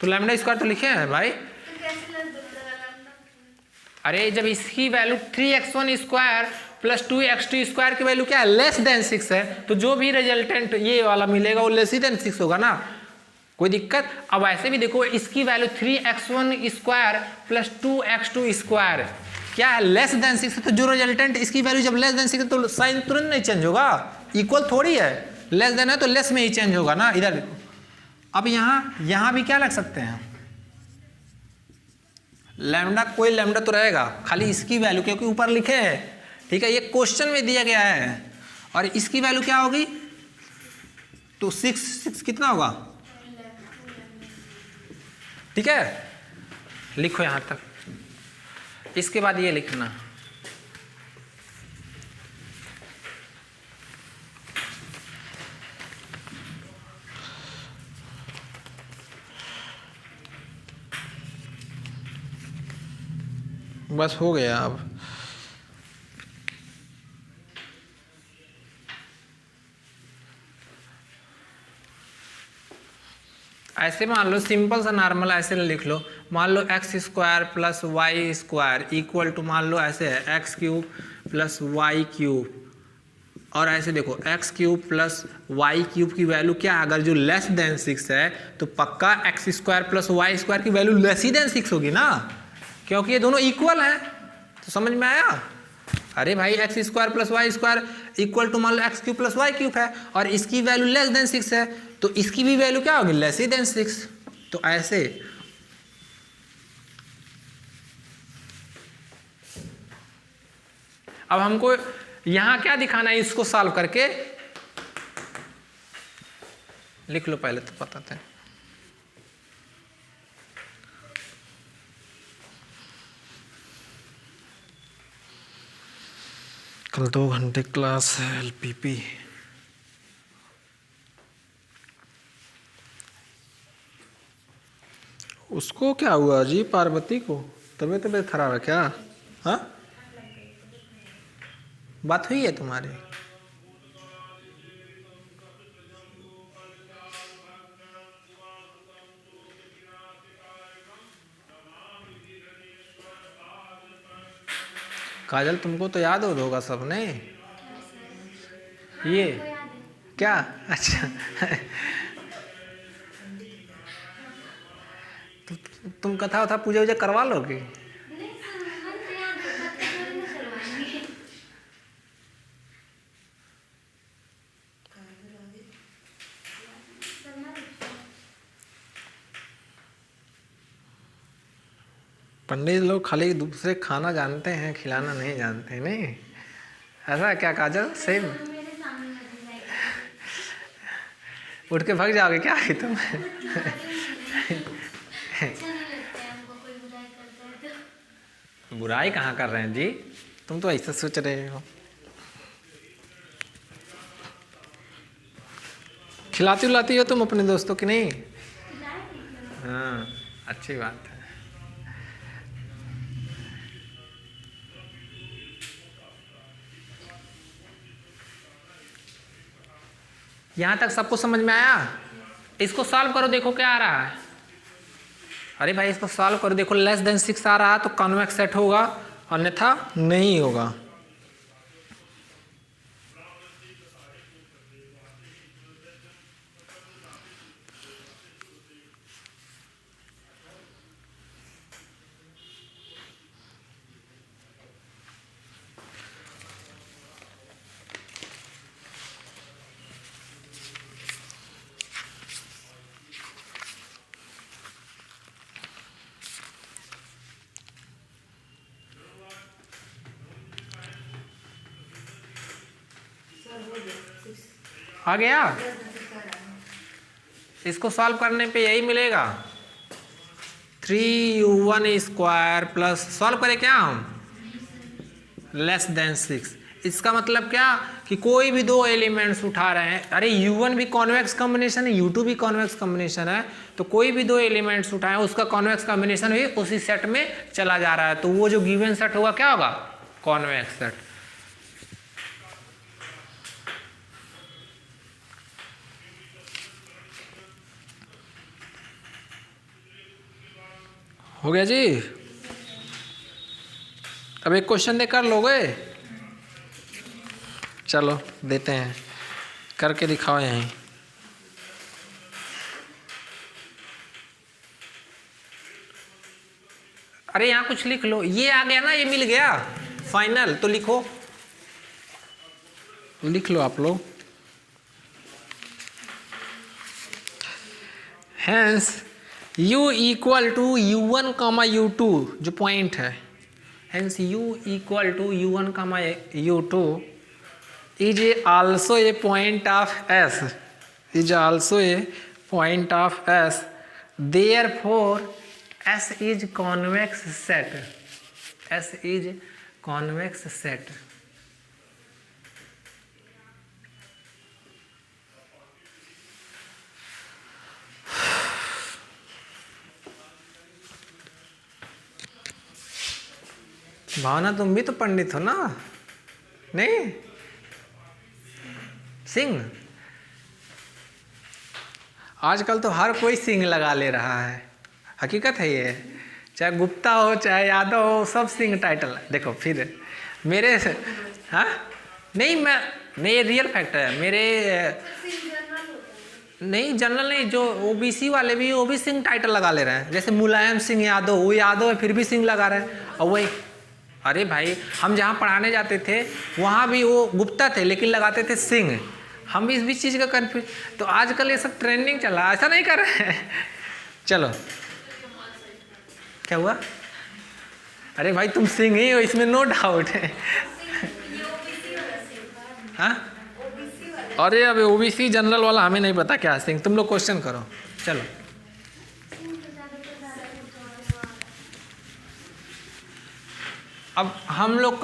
तो लैम्डा स्क्वायर तो लिखे हैं भाई। अरे जब इसकी value 3x1 square plus 2x2 square की वैल्यू क्या है, लेस देन 6 है, तो जो भी रिजल्टेंट ये वाला मिलेगा वो लेस देन 6 होगा ना, कोई दिक्कत। अब ऐसे भी देखो इसकी value 3x1 square plus 2x2 square क्या है, लेस देन 6, तो जो रिजल्टेंट इसकी वैल्यू जब लेस देन 6 तो साइन तुरंत नहीं चेंज होगा, इक्वल थोड़ी है, लेस देन है तो लेस में ही चेंज होगा ना। इधर देखो, अब यहाँ भी क्या लग सकते हैं, लैम्डा, कोई लैम्डा तो रहेगा, खाली इसकी वैल्यू क्योंकि ऊपर लिखे है। ठीक है, ये क्वेश्चन में दिया गया है, और इसकी वैल्यू क्या होगी, तो 6 कितना होगा, ठीक है, लिखो यहां तक। इसके बाद ये लिखना, बस हो गया। अब ऐसे मान लो, सिंपल सा नॉर्मल ऐसे लिख लो, मान लो x square plus Y square equal to, मान लो ऐसे है x cube plus Y cube, और ऐसे देखो x cube plus Y cube की वैल्यू क्या, अगर जो लेस देन 6 है तो पक्का x square plus Y square की वैल्यू लेस ही देन 6 होगी ना, क्योंकि ये दोनों इक्वल हैं। तो समझ में आया, अरे भाई x square plus Y square equal to मान लो x cube plus Y cube है, और इसकी वैल्यू लेस देन 6 है, तो इसकी भी वैल्यू क्या होगी, लेस ही देन 6। तो ऐसे अब हमको यहां क्या दिखाना है, इसको सॉल्व करके लिख लो पहले तो पता था। कल 2 घंटे क्लास है एलपीपी। उसको क्या हुआ जी, पार्वती को तबीयत खराब है क्या? हाँ, बात हुई है तुम्हारी? काजल तुमको तो याद होगा सबने ये क्या? अच्छा तुम कथा वथा पूजा वूजा करवा लोगे? पंडित लोग खाली दूसरे खाना जानते हैं, खिलाना नहीं जानते। नहीं ऐसा क्या काजल? सेम उठ के भाग जाओगे क्या कि तुम? बुराई कहाँ कर रहे हैं जी, तुम तो ऐसा सोच रहे हो। खिलाती उलाती हो तुम अपने दोस्तों की? नहीं? हाँ, अच्छी बात है। यहाँ तक सबको समझ में आया? इसको सॉल्व करो, देखो क्या आ रहा है। अरे भाई इसको सॉल्व करो, देखो लेस देन 6 आ रहा है तो कॉन्वेक्स सेट होगा, अन्यथा नहीं होगा। आ गया? इसको सॉल्व करने पे यही मिलेगा, 3u1² प्लस, सॉल्व करें क्या हम, लेस देन 6। इसका मतलब क्या कि कोई भी 2 एलिमेंट्स उठा रहे हैं। अरे u1 भी कॉन्वेक्स कॉम्बिनेशन है, u2 भी कॉन्वेक्स कॉम्बिनेशन है, तो कोई भी 2 एलिमेंट्स उठाए उसका कॉन्वेक्स कॉम्बिनेशन भी उसी सेट में चला जा रहा है, तो वो जो गिवन सेट होगा क्या होगा, कॉन्वेक्स सेट। हो गया जी? अब एक क्वेश्चन देकर लोगे? चलो देते हैं, करके दिखाओ यहीं। अरे यहाँ कुछ लिख लो, ये आ गया ना, ये मिल गया फाइनल, तो लिखो, लिख लो आप लोग। Hence u equal to u1 comma u2 जो पॉइंट है, hence u equal to u1 comma u2 is also a point of s, is also a point of s, therefore s is convex set, s is convex set. Bhavana तुम भी तो पंडित हो ना? नहीं सिंह, आजकल तो हर कोई सिंह लगा ले रहा है, हकीकत है ये, चाहे गुप्ता हो चाहे यादव हो, सब सिंह टाइटल। देखो फिर मेरे, हाँ नहीं मैं नहीं, ये रियल फैक्ट है मेरे, नहीं जनरल नहीं, जो ओबीसी वाले भी वो भी सिंह टाइटल लगा ले रहे हैं, जैसे मुलायम सिंह यादव, वो यादव है फिर भी सिंह लगा रहे हैं। और वही, अरे भाई हम जहाँ पढ़ाने जाते थे वहाँ भी वो गुप्ता थे लेकिन लगाते थे सिंह, हम भी इस भी चीज़ का कन्फ्यूज, तो आजकल ये सब ट्रेंडिंग चल रहा है, ऐसा नहीं कर रहे हैं। चलो क्या हुआ? अरे भाई तुम सिंह ही हो, इसमें नो डाउट है। हाँ अरे अब ओबीसी जनरल वाला हमें नहीं पता क्या सिंह, तुम लोग क्वेश्चन करो। चलो अब हम लोग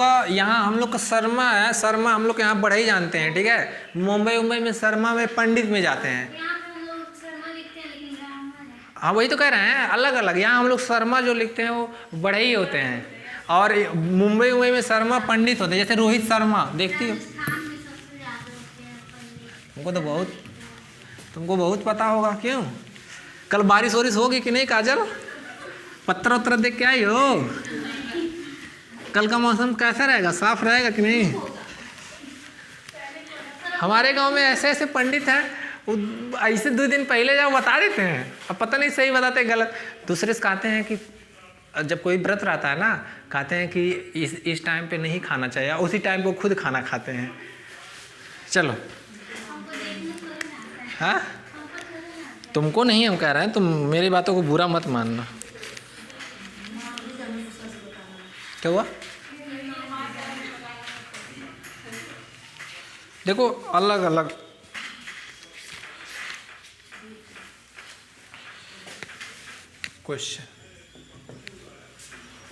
का शर्मा है, शर्मा हम लोग के यहाँ बढ़ई जानते हैं, ठीक है। मुंबई में शर्मा में पंडित में जाते हैं। यहाँ पे हम लोग शर्मा लिखते हैं लेकिन ब्राह्मण है। हाँ वही तो कह रहे हैं, अलग अलग। यहाँ हम लोग शर्मा जो लिखते हैं वो बढ़ई होते हैं, और मुंबई में शर्मा पंडित होते हैं, जैसे रोहित शर्मा देखती हो। राजस्थान में सबसे ज्यादा होते हैं पंडित। तुमको बहुत पता होगा। क्यों, कल बारिश वारिश होगी कि नहीं काजल? पत्थर उत्तर देख के आई हो? कल का मौसम कैसा रहेगा, साफ रहेगा कि नहीं? हमारे गांव में ऐसे ऐसे पंडित हैं, ऐसे 2 दिन पहले जाओ बता देते हैं, अब पता नहीं सही बताते गलत। दूसरे से कहते हैं कि जब कोई व्रत रहता है ना, कहते हैं कि इस टाइम पे नहीं खाना चाहिए, उसी टाइम पे खुद खाना खाते हैं। चलो, हाँ तुमको नहीं हम कह रहे हैं, तुम मेरी बातों को बुरा मत मानना। क्या हुआ? देखो अलग अलग question.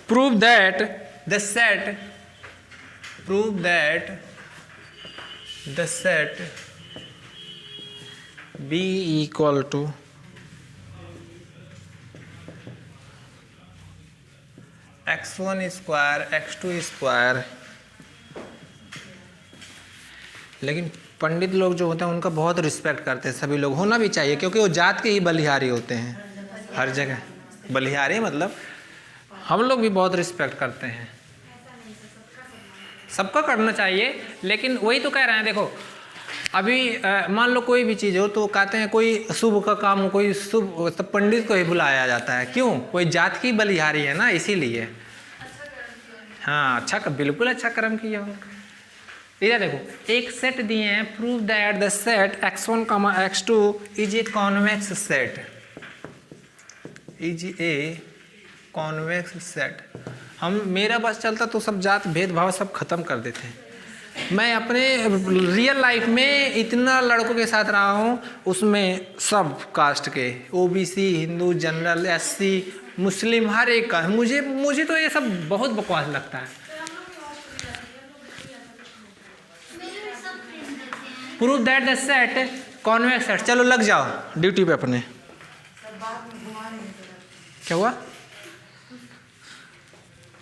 Prove that the set B equal to x1 square x2 square. लेकिन पंडित लोग जो होते हैं उनका बहुत रिस्पेक्ट करते हैं सभी लोग, होना भी चाहिए, क्योंकि वो जात के ही बलिहारी होते हैं हर जगह। बलिहारी मतलब हम लोग भी बहुत रिस्पेक्ट करते हैं, सबका करना चाहिए। लेकिन वही तो कह रहे हैं, देखो अभी मान लो कोई भी चीज़ हो तो कहते हैं कोई शुभ का काम हो, कोई शुभ, तब पंडित को ही बुलाया जाता है। क्यों? कोई जात की बलिहारी है ना, इसीलिए। हाँ बिल्कुल अच्छा कर्म किया हो। इधर देखो एक सेट दिए हैं, prove that the set x1, x2 is a convex set, is A convex set. हम मेरा बस चलता तो सब जात भेदभाव सब खत्म कर देते हैं। मैं अपने रियल लाइफ में इतना लड़कों के साथ रहा हूँ, उसमें सब कास्ट के, ओबीसी, हिंदू, जनरल, एससी, मुस्लिम, हर एक का। मुझे तो ये सब बहुत बकवास लगता है। Prove that the set convex set. चलो लग जाओ ड्यूटी पे अपने। क्या हुआ?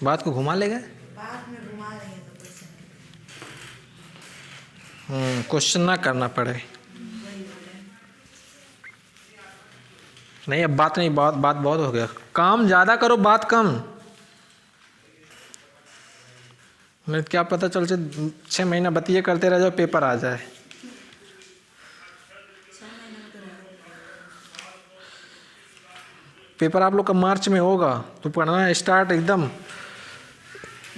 बात को घुमा ले गए? क्वेश्चन ना करना पड़े। नहीं अब बात नहीं, बात बहुत हो गया। काम ज़्यादा करो, बात कम। नहीं क्या पता चल से 6 महीना बतिये करते रह जाओ, पेपर आ जाए। पेपर आप लोग का मार्च में होगा तो पढ़ना स्टार्ट एकदम।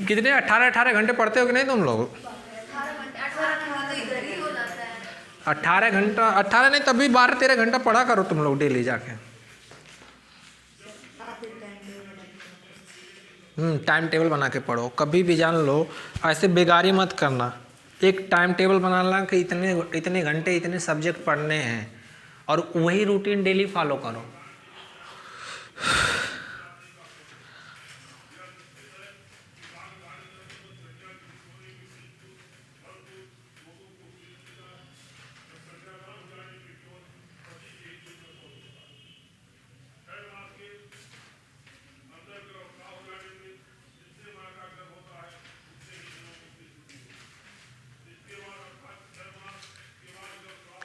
कितने 18 घंटे पढ़ते हो कि नहीं तुम लोग? 18 घंटा, 18 नहीं तभी 12-13 घंटा पढ़ा करो तुम लोग डेली जाके। टाइम टेबल बना के पढ़ो, कभी भी जान लो ऐसे बेगारी मत करना। एक टाइम टेबल बनाना कि इतने घंटे इतने सब्जेक्ट पढ़ने हैं, और वही रूटीन डेली फॉलो करो।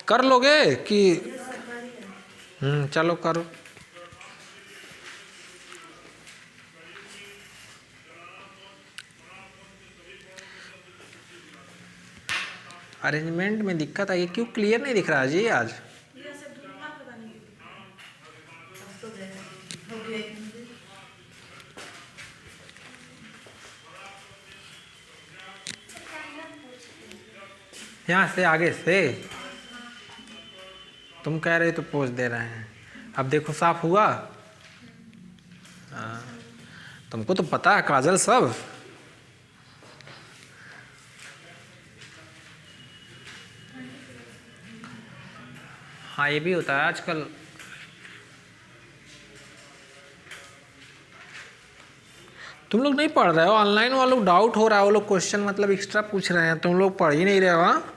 कर लोगे कि चलो करो। अरेंजमेंट में दिक्कत आई, क्यों क्लियर नहीं दिख रहा जी आज? यहाँ से आगे से तुम कह रहे तो पोज दे रहे हैं। अब देखो साफ हुआ। तुमको तो पता है काजल सब। हाँ ये भी होता है आजकल। तुम लोग नहीं पढ़ रहे हो, ऑनलाइन वालों लोग डाउट हो रहा है, वो लोग क्वेश्चन मतलब एक्स्ट्रा पूछ रहे हैं, तुम लोग पढ़ ही नहीं रहे हो। हाँ,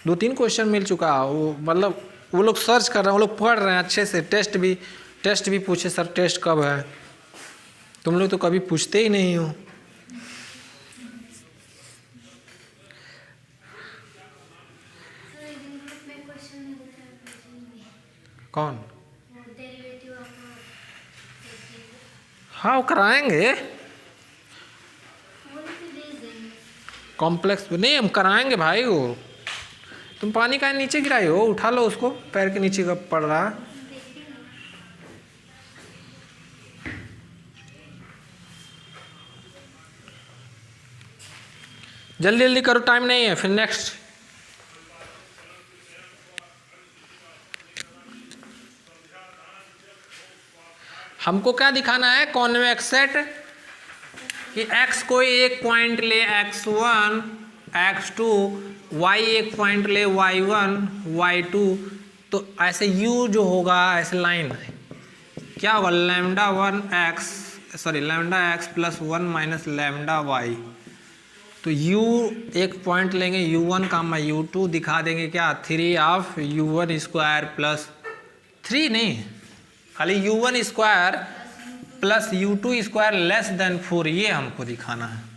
2-3 क्वेश्चन मिल चुका है, वो मतलब वो लोग सर्च कर रहे हैं, वो लोग पढ़ रहे हैं अच्छे से। टेस्ट भी पूछे सर टेस्ट कब है, तुम लोग तो कभी पूछते ही नहीं हो। कौन? हाँ वो कराएंगे, कॉम्प्लेक्स नहीं हम कराएंगे भाई। वो तुम पानी का नीचे गिराई हो, उठा लो उसको, पैर के नीचे का पड़ रहा है। जल्दी जल्दी करो, टाइम नहीं है फिर नेक्स्ट। हमको क्या दिखाना है, कॉन्वेक्स सेट कि x कोई एक पॉइंट ले x1 x2, y एक पॉइंट ले y1 y2, तो ऐसे u जो होगा ऐसे लाइन क्या होगा, lambda x plus 1 minus lambda y। तो u एक पॉइंट लेंगे u1 का u2 दिखा देंगे क्या 3 ऑफ u1 स्क्वायर प्लस 3 नहीं, खाली u1 square plus u2 square less than 4, ये हमको दिखाना है।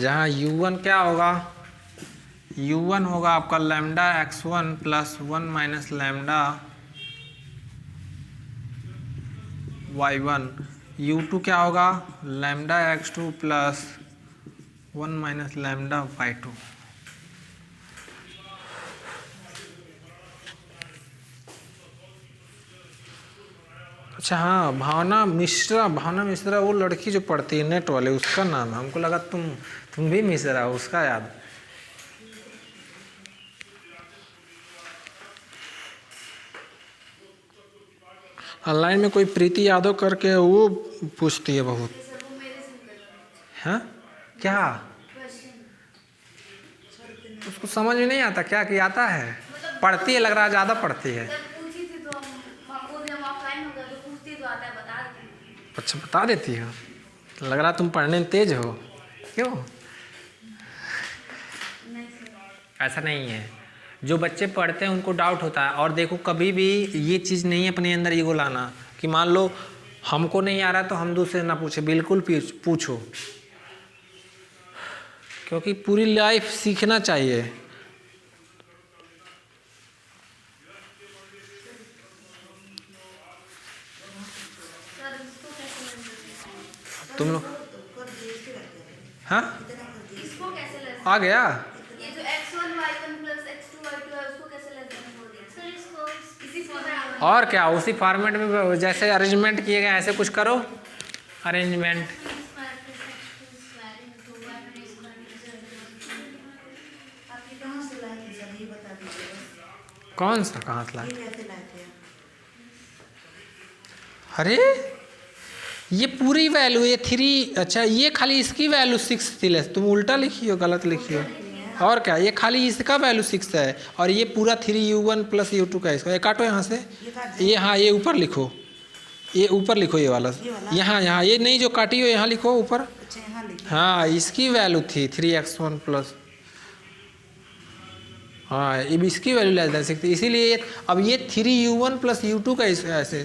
जहाँ u1 क्या होगा, u1 होगा आपका lambda x1 plus 1 minus lambda y1, u2 क्या होगा lambda x2 plus 1 minus lambda y2। अच्छा हाँ, भावना मिश्रा वो लड़की जो पढ़ती है नेट वाले, उसका नाम है। हमको लगा तुम भी मिश्रा हो, उसका याद। ऑनलाइन में कोई प्रीति यादव करके वो पूछती है बहुत। हाँ क्या, उसको समझ में नहीं आता क्या कि आता है, पढ़ती है लग रहा है, ज़्यादा पढ़ती है। अच्छा बता देती हो, लग रहा तुम पढ़ने में तेज हो। क्यों? ऐसा नहीं है, जो बच्चे पढ़ते हैं उनको डाउट होता है। और देखो कभी भी ये चीज़ नहीं है अपने अंदर ईगो लाना कि मान लो हमको नहीं आ रहा तो हम दूसरे ना पूछे, बिल्कुल पूछो, क्योंकि पूरी लाइफ सीखना चाहिए। तुम लोग हाँ आ गया, ये जो x1 y1 plus x2 y2 है उसको कैसे लेते हैं? सर इसको इसी फॉर्मेट और क्या उसी फॉर्मेट में जैसे अरेंजमेंट किए गए ऐसे कुछ करो, अरेंजमेंट। कौन सा कहाँ से लाए? अरे ये पूरी वैल्यू ये 3, अच्छा ये खाली इसकी वैल्यू 6 थी, तुम उल्टा लिखी हो, गलत लिखी हो। और क्या, ये खाली इसका वैल्यू 6 है और ये पूरा 3u1 प्लस u2 का इसका। ये काटो यहाँ से, ये हाँ ये ऊपर लिखो, ये ऊपर लिखो, ये वाला यहाँ ये नहीं जो काटी हो यहाँ लिखो ऊपर। हाँ इसकी वैल्यू थी 3x1 प्लस, हाँ ये भी इसकी वैल्यू लेस देन 6 थी, इसीलिए अब ये 3u1 प्लस u2 का ऐसे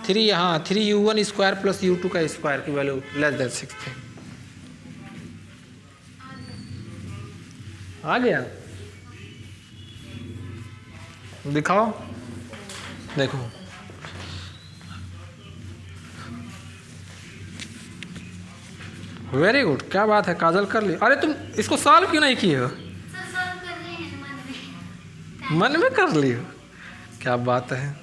3, हाँ 3u1 स्क्वायर प्लस u2 का स्क्वायर की वैल्यू लेस देन 6 थी। आ गया, दिखाओ, देखो वेरी गुड, क्या बात है, काजल कर ली। अरे तुम इसको सॉल्व क्यों नहीं किए हो? मन में कर ली हो, क्या बात है।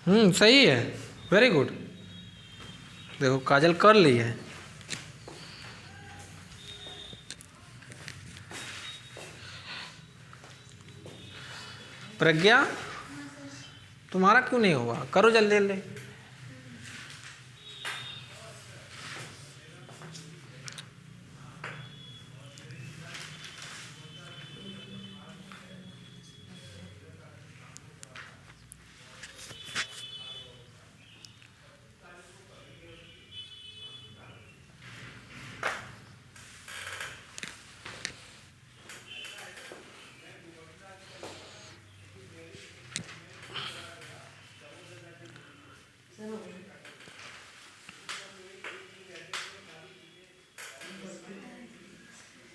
सही है, वेरी गुड। देखो काजल कर ली है। प्रज्ञा तुम्हारा क्यों नहीं होगा? करो जल्दी जल्दी।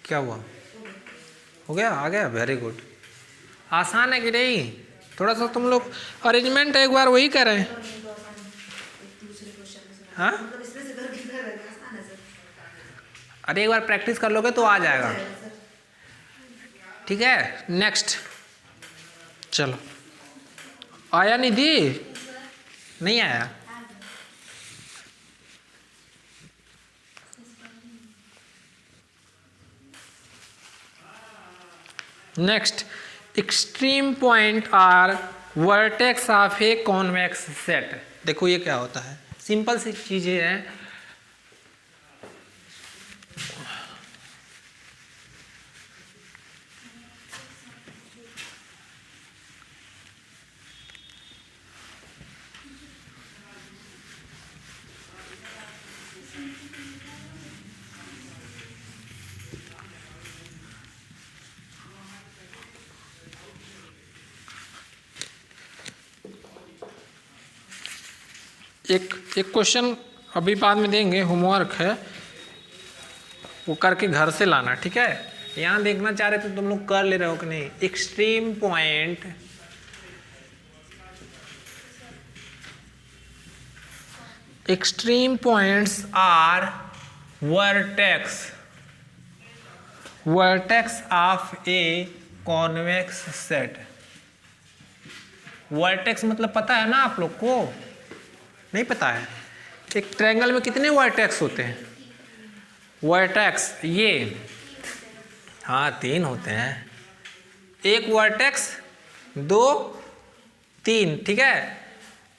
क्या हुआ? हो गया? आ गया? Very good. आसान है कि नहीं? थोड़ा सा तुम लोग अरेंजमेंट एक बार वही करें। हाँ, अरे एक बार प्रैक्टिस कर लोगे तो आ जाएगा। ठीक है, नेक्स्ट। चलो, आया निधि? नहीं आया? Next, extreme point or vertex of a convex set. देखो ये क्या होता है, सिंपल सी चीजें हैं। एक क्वेश्चन अभी बाद में देंगे, होमवर्क है, वो करके घर से लाना। ठीक है, यहाँ देखना चाह रहे थे तुम लोग कर ले रहे हो कि नहीं। Extreme point extreme points or vertex of a convex set. Vertex मतलब पता है ना आप लोग को? नहीं पता है? एक ट्रायंगल में कितने वर्टेक्स होते हैं? वर्टेक्स ये, हाँ 3 होते हैं। एक वर्टेक्स, 2, 3। ठीक है,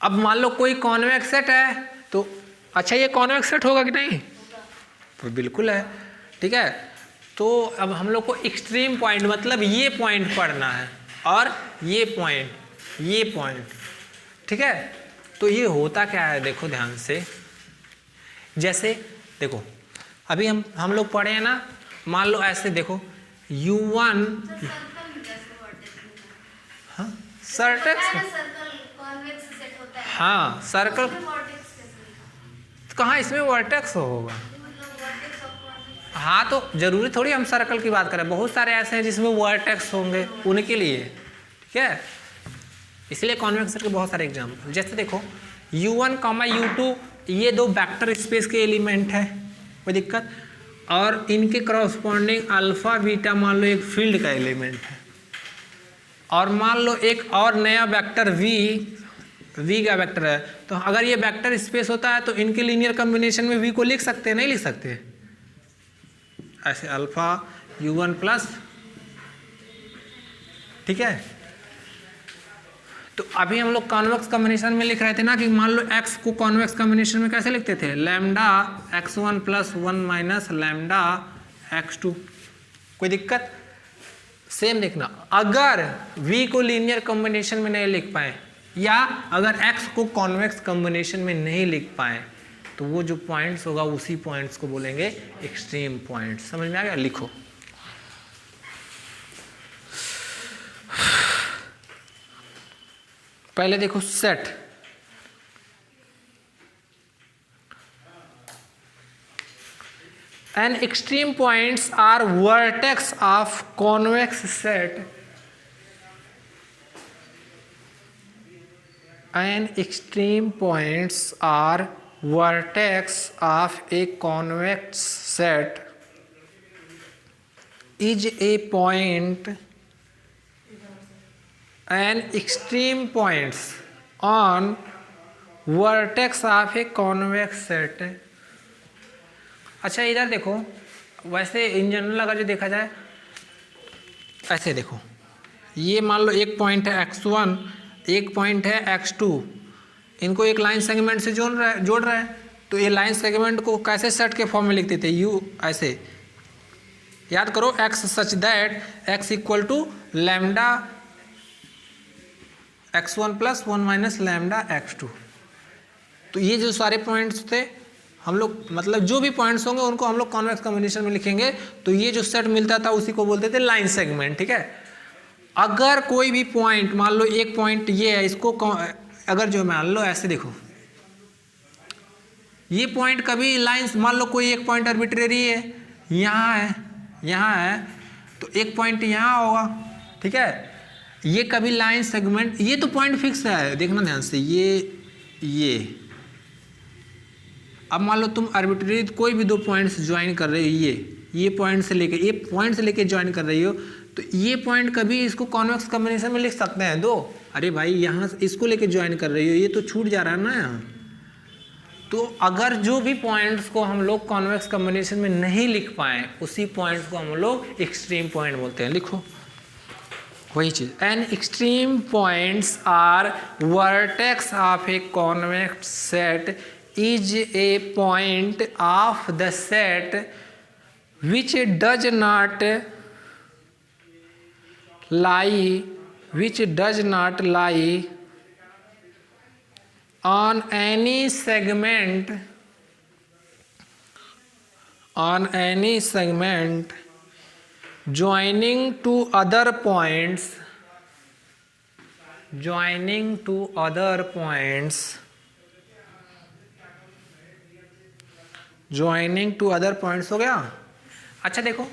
अब मान लो कोई कॉन्वेक्स सेट है तो अच्छा ये कॉन्वेक्स सेट होगा कि नहीं? तो बिल्कुल है। ठीक है, तो अब हम लोग को एक्सट्रीम पॉइंट मतलब ये पॉइंट पढ़ना है और ये पॉइंट। ठीक है, तो ये होता क्या है देखो ध्यान से। जैसे देखो अभी हम लोग पढ़े हैं ना, मान लो ऐसे देखो U1, हाँ सर्टेक्स, हाँ सर्कल, कहाँ इसमें वर्टेक्स होगा? हाँ तो जरूरी थोड़ी हम सर्कल की बात करें, बहुत सारे ऐसे हैं जिसमें वर्टेक्स होंगे, उनके लिए। ठीक है, इसलिए कॉन्वेक्स सेट के बहुत सारे एग्जाम्पल। जैसे देखो U1, U2 ये 2 वेक्टर स्पेस के एलिमेंट है, कोई दिक्कत, और इनके करस्पॉन्डिंग अल्फा बीटा मान लो एक फील्ड का एलिमेंट है, और मान लो एक और नया वेक्टर V का वेक्टर है। तो अगर ये वेक्टर स्पेस होता है तो इनके लीनियर कॉम्बिनेशन में V को लिख सकते हैं, नहीं लिख सकते? ऐसे अल्फा U1 प्लस। ठीक है, तो अभी हम लोग कॉन्वेक्स कॉम्बिनेशन में लिख रहे थे ना कि मान लो x को कॉन्वेक्स कॉम्बिनेशन में कैसे लिखते थे? Lambda x1 plus 1 minus lambda x2। कोई दिक्कत? सेम लिखना। अगर v को लीनियर कॉम्बिनेशन में नहीं लिख पाए या अगर x को कॉन्वेक्स कॉम्बिनेशन में नहीं लिख पाए तो वो जो पॉइंट्स होगा उसी पॉइंट्स को बोलेंगे एक्सट्रीम पॉइंट। समझ में आ गया? लिखो। पहले देखो set, and extreme points or vertex of convex set, and extreme points or vertex of a convex set is a point and extreme points on vertex of a convex set। अच्छा इधर देखो, वैसे इन जनरल अगर जो देखा जाए ऐसे देखो, ये मान लो एक पॉइंट है x1, एक पॉइंट है x2, इनको एक लाइन सेगमेंट से जोड़ रहा है, तो ये लाइन सेगमेंट को कैसे सेट के फॉर्म में लिखते थे, u ऐसे याद करो, x such that x equal to lambda x1 plus 1 minus lambda x2। तो ये जो सारे पॉइंट्स थे हम लोग, मतलब जो भी पॉइंट्स होंगे उनको हम लोग कॉन्वेक्स कॉम्बिनेशन में लिखेंगे, तो ये जो सेट मिलता था उसी को बोलते थे लाइन सेगमेंट, ठीक है। अगर कोई भी पॉइंट, मान लो एक पॉइंट ये है, इसको अगर जो मान लो ऐसे देखो, ये पॉइंट कभी लाइन, मान लो कोई एक पॉइंट आर्बिट्रेरी है, यहाँ है, यहाँ है, तो एक पॉइंट यहाँ होगा, ठीक है। ये कभी लाइन सेगमेंट, ये तो पॉइंट फिक्स है, देखना ध्यान से, ये अब मान लो तुम आर्बिट्रेरी कोई भी दो पॉइंट्स ज्वाइन कर रहे हो, ये पॉइंट से लेके, ये पॉइंट से लेके ज्वाइन कर रही हो, तो ये पॉइंट कभी इसको कॉन्वेक्स कॉम्बिनेशन में लिख सकते हैं दो। अरे भाई यहाँ इसको लेके ज्वाइन कर रही हो, ये तो छूट जा रहा है ना यहाँ। तो अगर जो भी पॉइंट्स को हम लोग कॉन्वेक्स कॉम्बिनेशन में नहीं लिख पाए, उसी पॉइंट्स को हम लोग एक्सट्रीम पॉइंट बोलते हैं। लिखो वही चीज, an extreme points or vertex of a convex set is a point of the set which does not lie on any segment joining to other points हो गया। अच्छा देखो,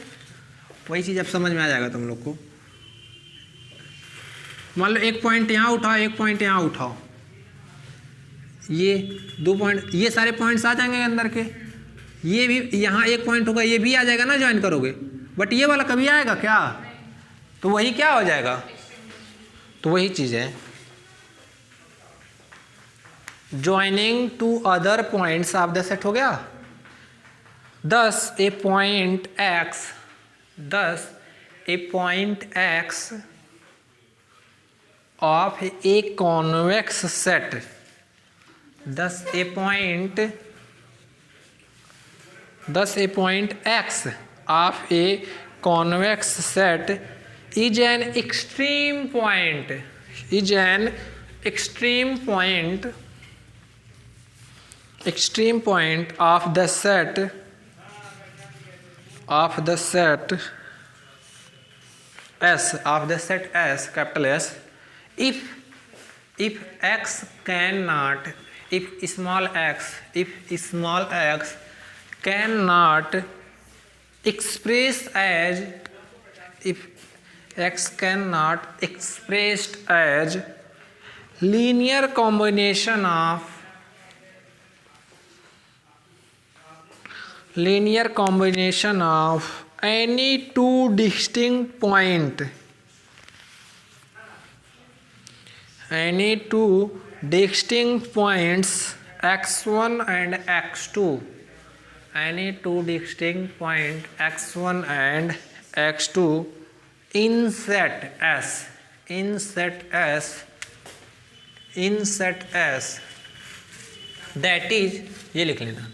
वही चीज़ अब समझ में आ जाएगा तुम लोग को। मान लो एक पॉइंट यहाँ उठाओ, एक पॉइंट यहाँ उठाओ, ये दो पॉइंट, ये सारे पॉइंट्स आ जाएंगे अंदर के, ये भी यहाँ एक पॉइंट होगा, ये भी आ जाएगा ना ज्वाइन करोगे, बट ये वाला कभी आएगा क्या? तो वही क्या हो जाएगा, तो वही चीज़ है joining two other points of the set हो गया। Thus a point x of a convex set x of a convex set is an extreme point of the set S capital S if small x cannot express as linear combination of any two distinct points x1 and x2, in set S, that is, ये लिख लेना,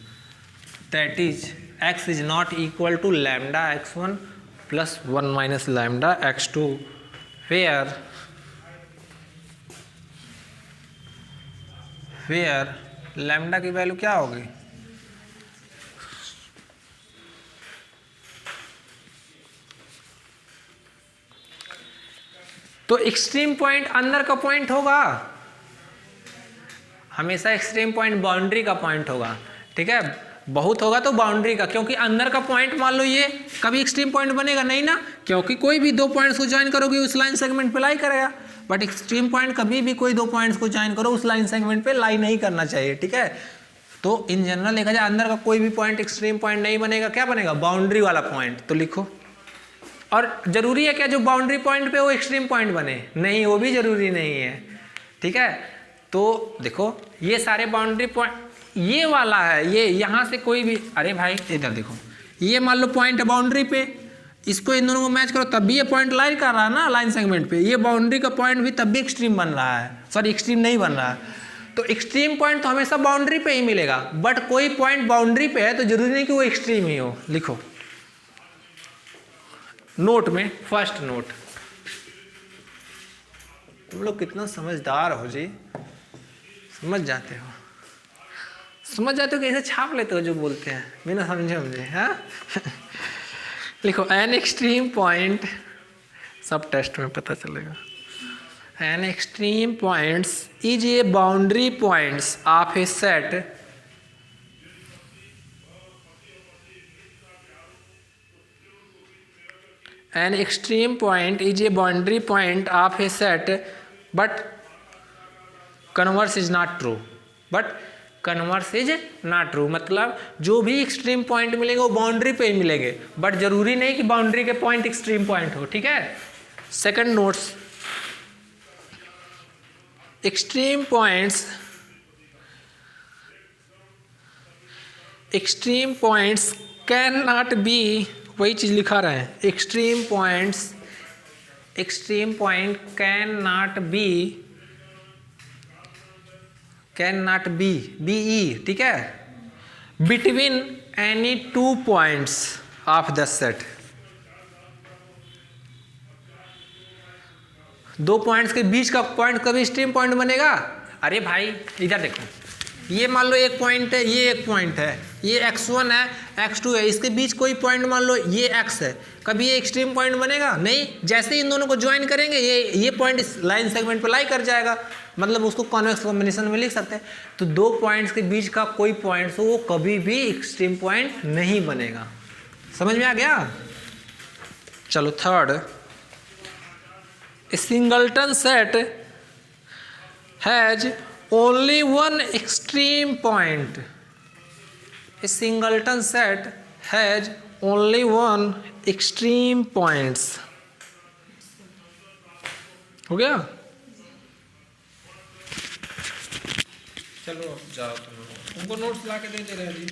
that is x is not equal to lambda x1 plus 1 minus lambda x2, where lambda की value क्या होगी, तो extreme point अंदर का point होगा, हमेशा एक्सट्रीम पॉइंट बाउंड्री का पॉइंट होगा, ठीक है। बहुत होगा तो बाउंड्री का, क्योंकि अंदर का पॉइंट मान लो ये कभी एक्सट्रीम पॉइंट बनेगा नहीं ना, क्योंकि कोई भी दो पॉइंट्स को ज्वाइन करोगे उस लाइन सेगमेंट पे लाई करेगा, बट एक्सट्रीम पॉइंट कभी भी कोई दो पॉइंट्स को ज्वाइन करो उस लाइन सेगमेंट पे लाई नहीं करना चाहिए, ठीक है। तो इन जनरल देखा जाए अंदर का कोई भी पॉइंट एक्सट्रीम पॉइंट नहीं बनेगा, क्या बनेगा, बाउंड्री वाला पॉइंट। तो लिखो, और जरूरी है क्या जो बाउंड्री पॉइंट पे वो एक्सट्रीम पॉइंट बने, नहीं, वो भी जरूरी नहीं है, ठीक है। तो देखो ये सारे बाउंड्री पॉइंट, ये वाला है, ये यहाँ से कोई भी, अरे भाई इधर देखो, ये मान लो पॉइंट है बाउंड्री पे, इसको इन दोनों को मैच करो तब भी ये पॉइंट लाई कर रहा है ना लाइन सेगमेंट पे, ये बाउंड्री का पॉइंट भी तब भी एक्सट्रीम बन रहा है, सॉरी एक्सट्रीम नहीं बन रहा है। तो एक्सट्रीम पॉइंट तो हमेशा बाउंड्री पे ही मिलेगा, बट कोई पॉइंट बाउंड्री पे है तो जरूरी नहीं कि वो एक्सट्रीम ही हो। लिखो नोट में, फर्स्ट नोट। तुम लोग कितना समझदार हो जी, समझ जाते हो कैसे छाप लेते हो जो बोलते हैं बिना समझे मुझे, हाँ। लिखो एन एक्सट्रीम पॉइंट, सब टेस्ट में पता चलेगा। N extreme points is a boundary points of A set an extreme point is a boundary point of A set but converse is not true, but converse is not true मतलब जो भी extreme point मिलेंगे वो boundary पे ही मिलेंगे, but जरूरी नहीं कि बाउंड्री के पॉइंट एक्सट्रीम पॉइंट हो, ठीक है। Second notes, extreme points cannot be, वही चीज लिखा रहे हैं, extreme point cannot be ई, ठीक है, between any two points of the set. दो पॉइंट्स के बीच का पॉइंट कभी एक्सट्रीम पॉइंट बनेगा? अरे भाई इधर देखो, ये मान लो एक पॉइंट है, ये एक पॉइंट है, ये x1 है, x2 है, इसके बीच कोई पॉइंट मान लो ये x है, कभी ये एक्सट्रीम पॉइंट बनेगा? नहीं। जैसे ही इन दोनों को ज्वाइन करेंगे ये पॉइंट इस लाइन सेगमेंट पर लाई कर जाएगा, मतलब उसको कॉन्वेक्स कॉम्बिनेशन में लिख सकते हैं। तो दो पॉइंट्स के बीच का कोई पॉइंट हो वो कभी भी एक्सट्रीम पॉइंट नहीं बनेगा। समझ में आ गया? चलो third, A singleton set has only one extreme point. A singleton set has only one extreme points. हो गया? चलो जाओ तुम, उनको नोट्स ला के देते रहे जी।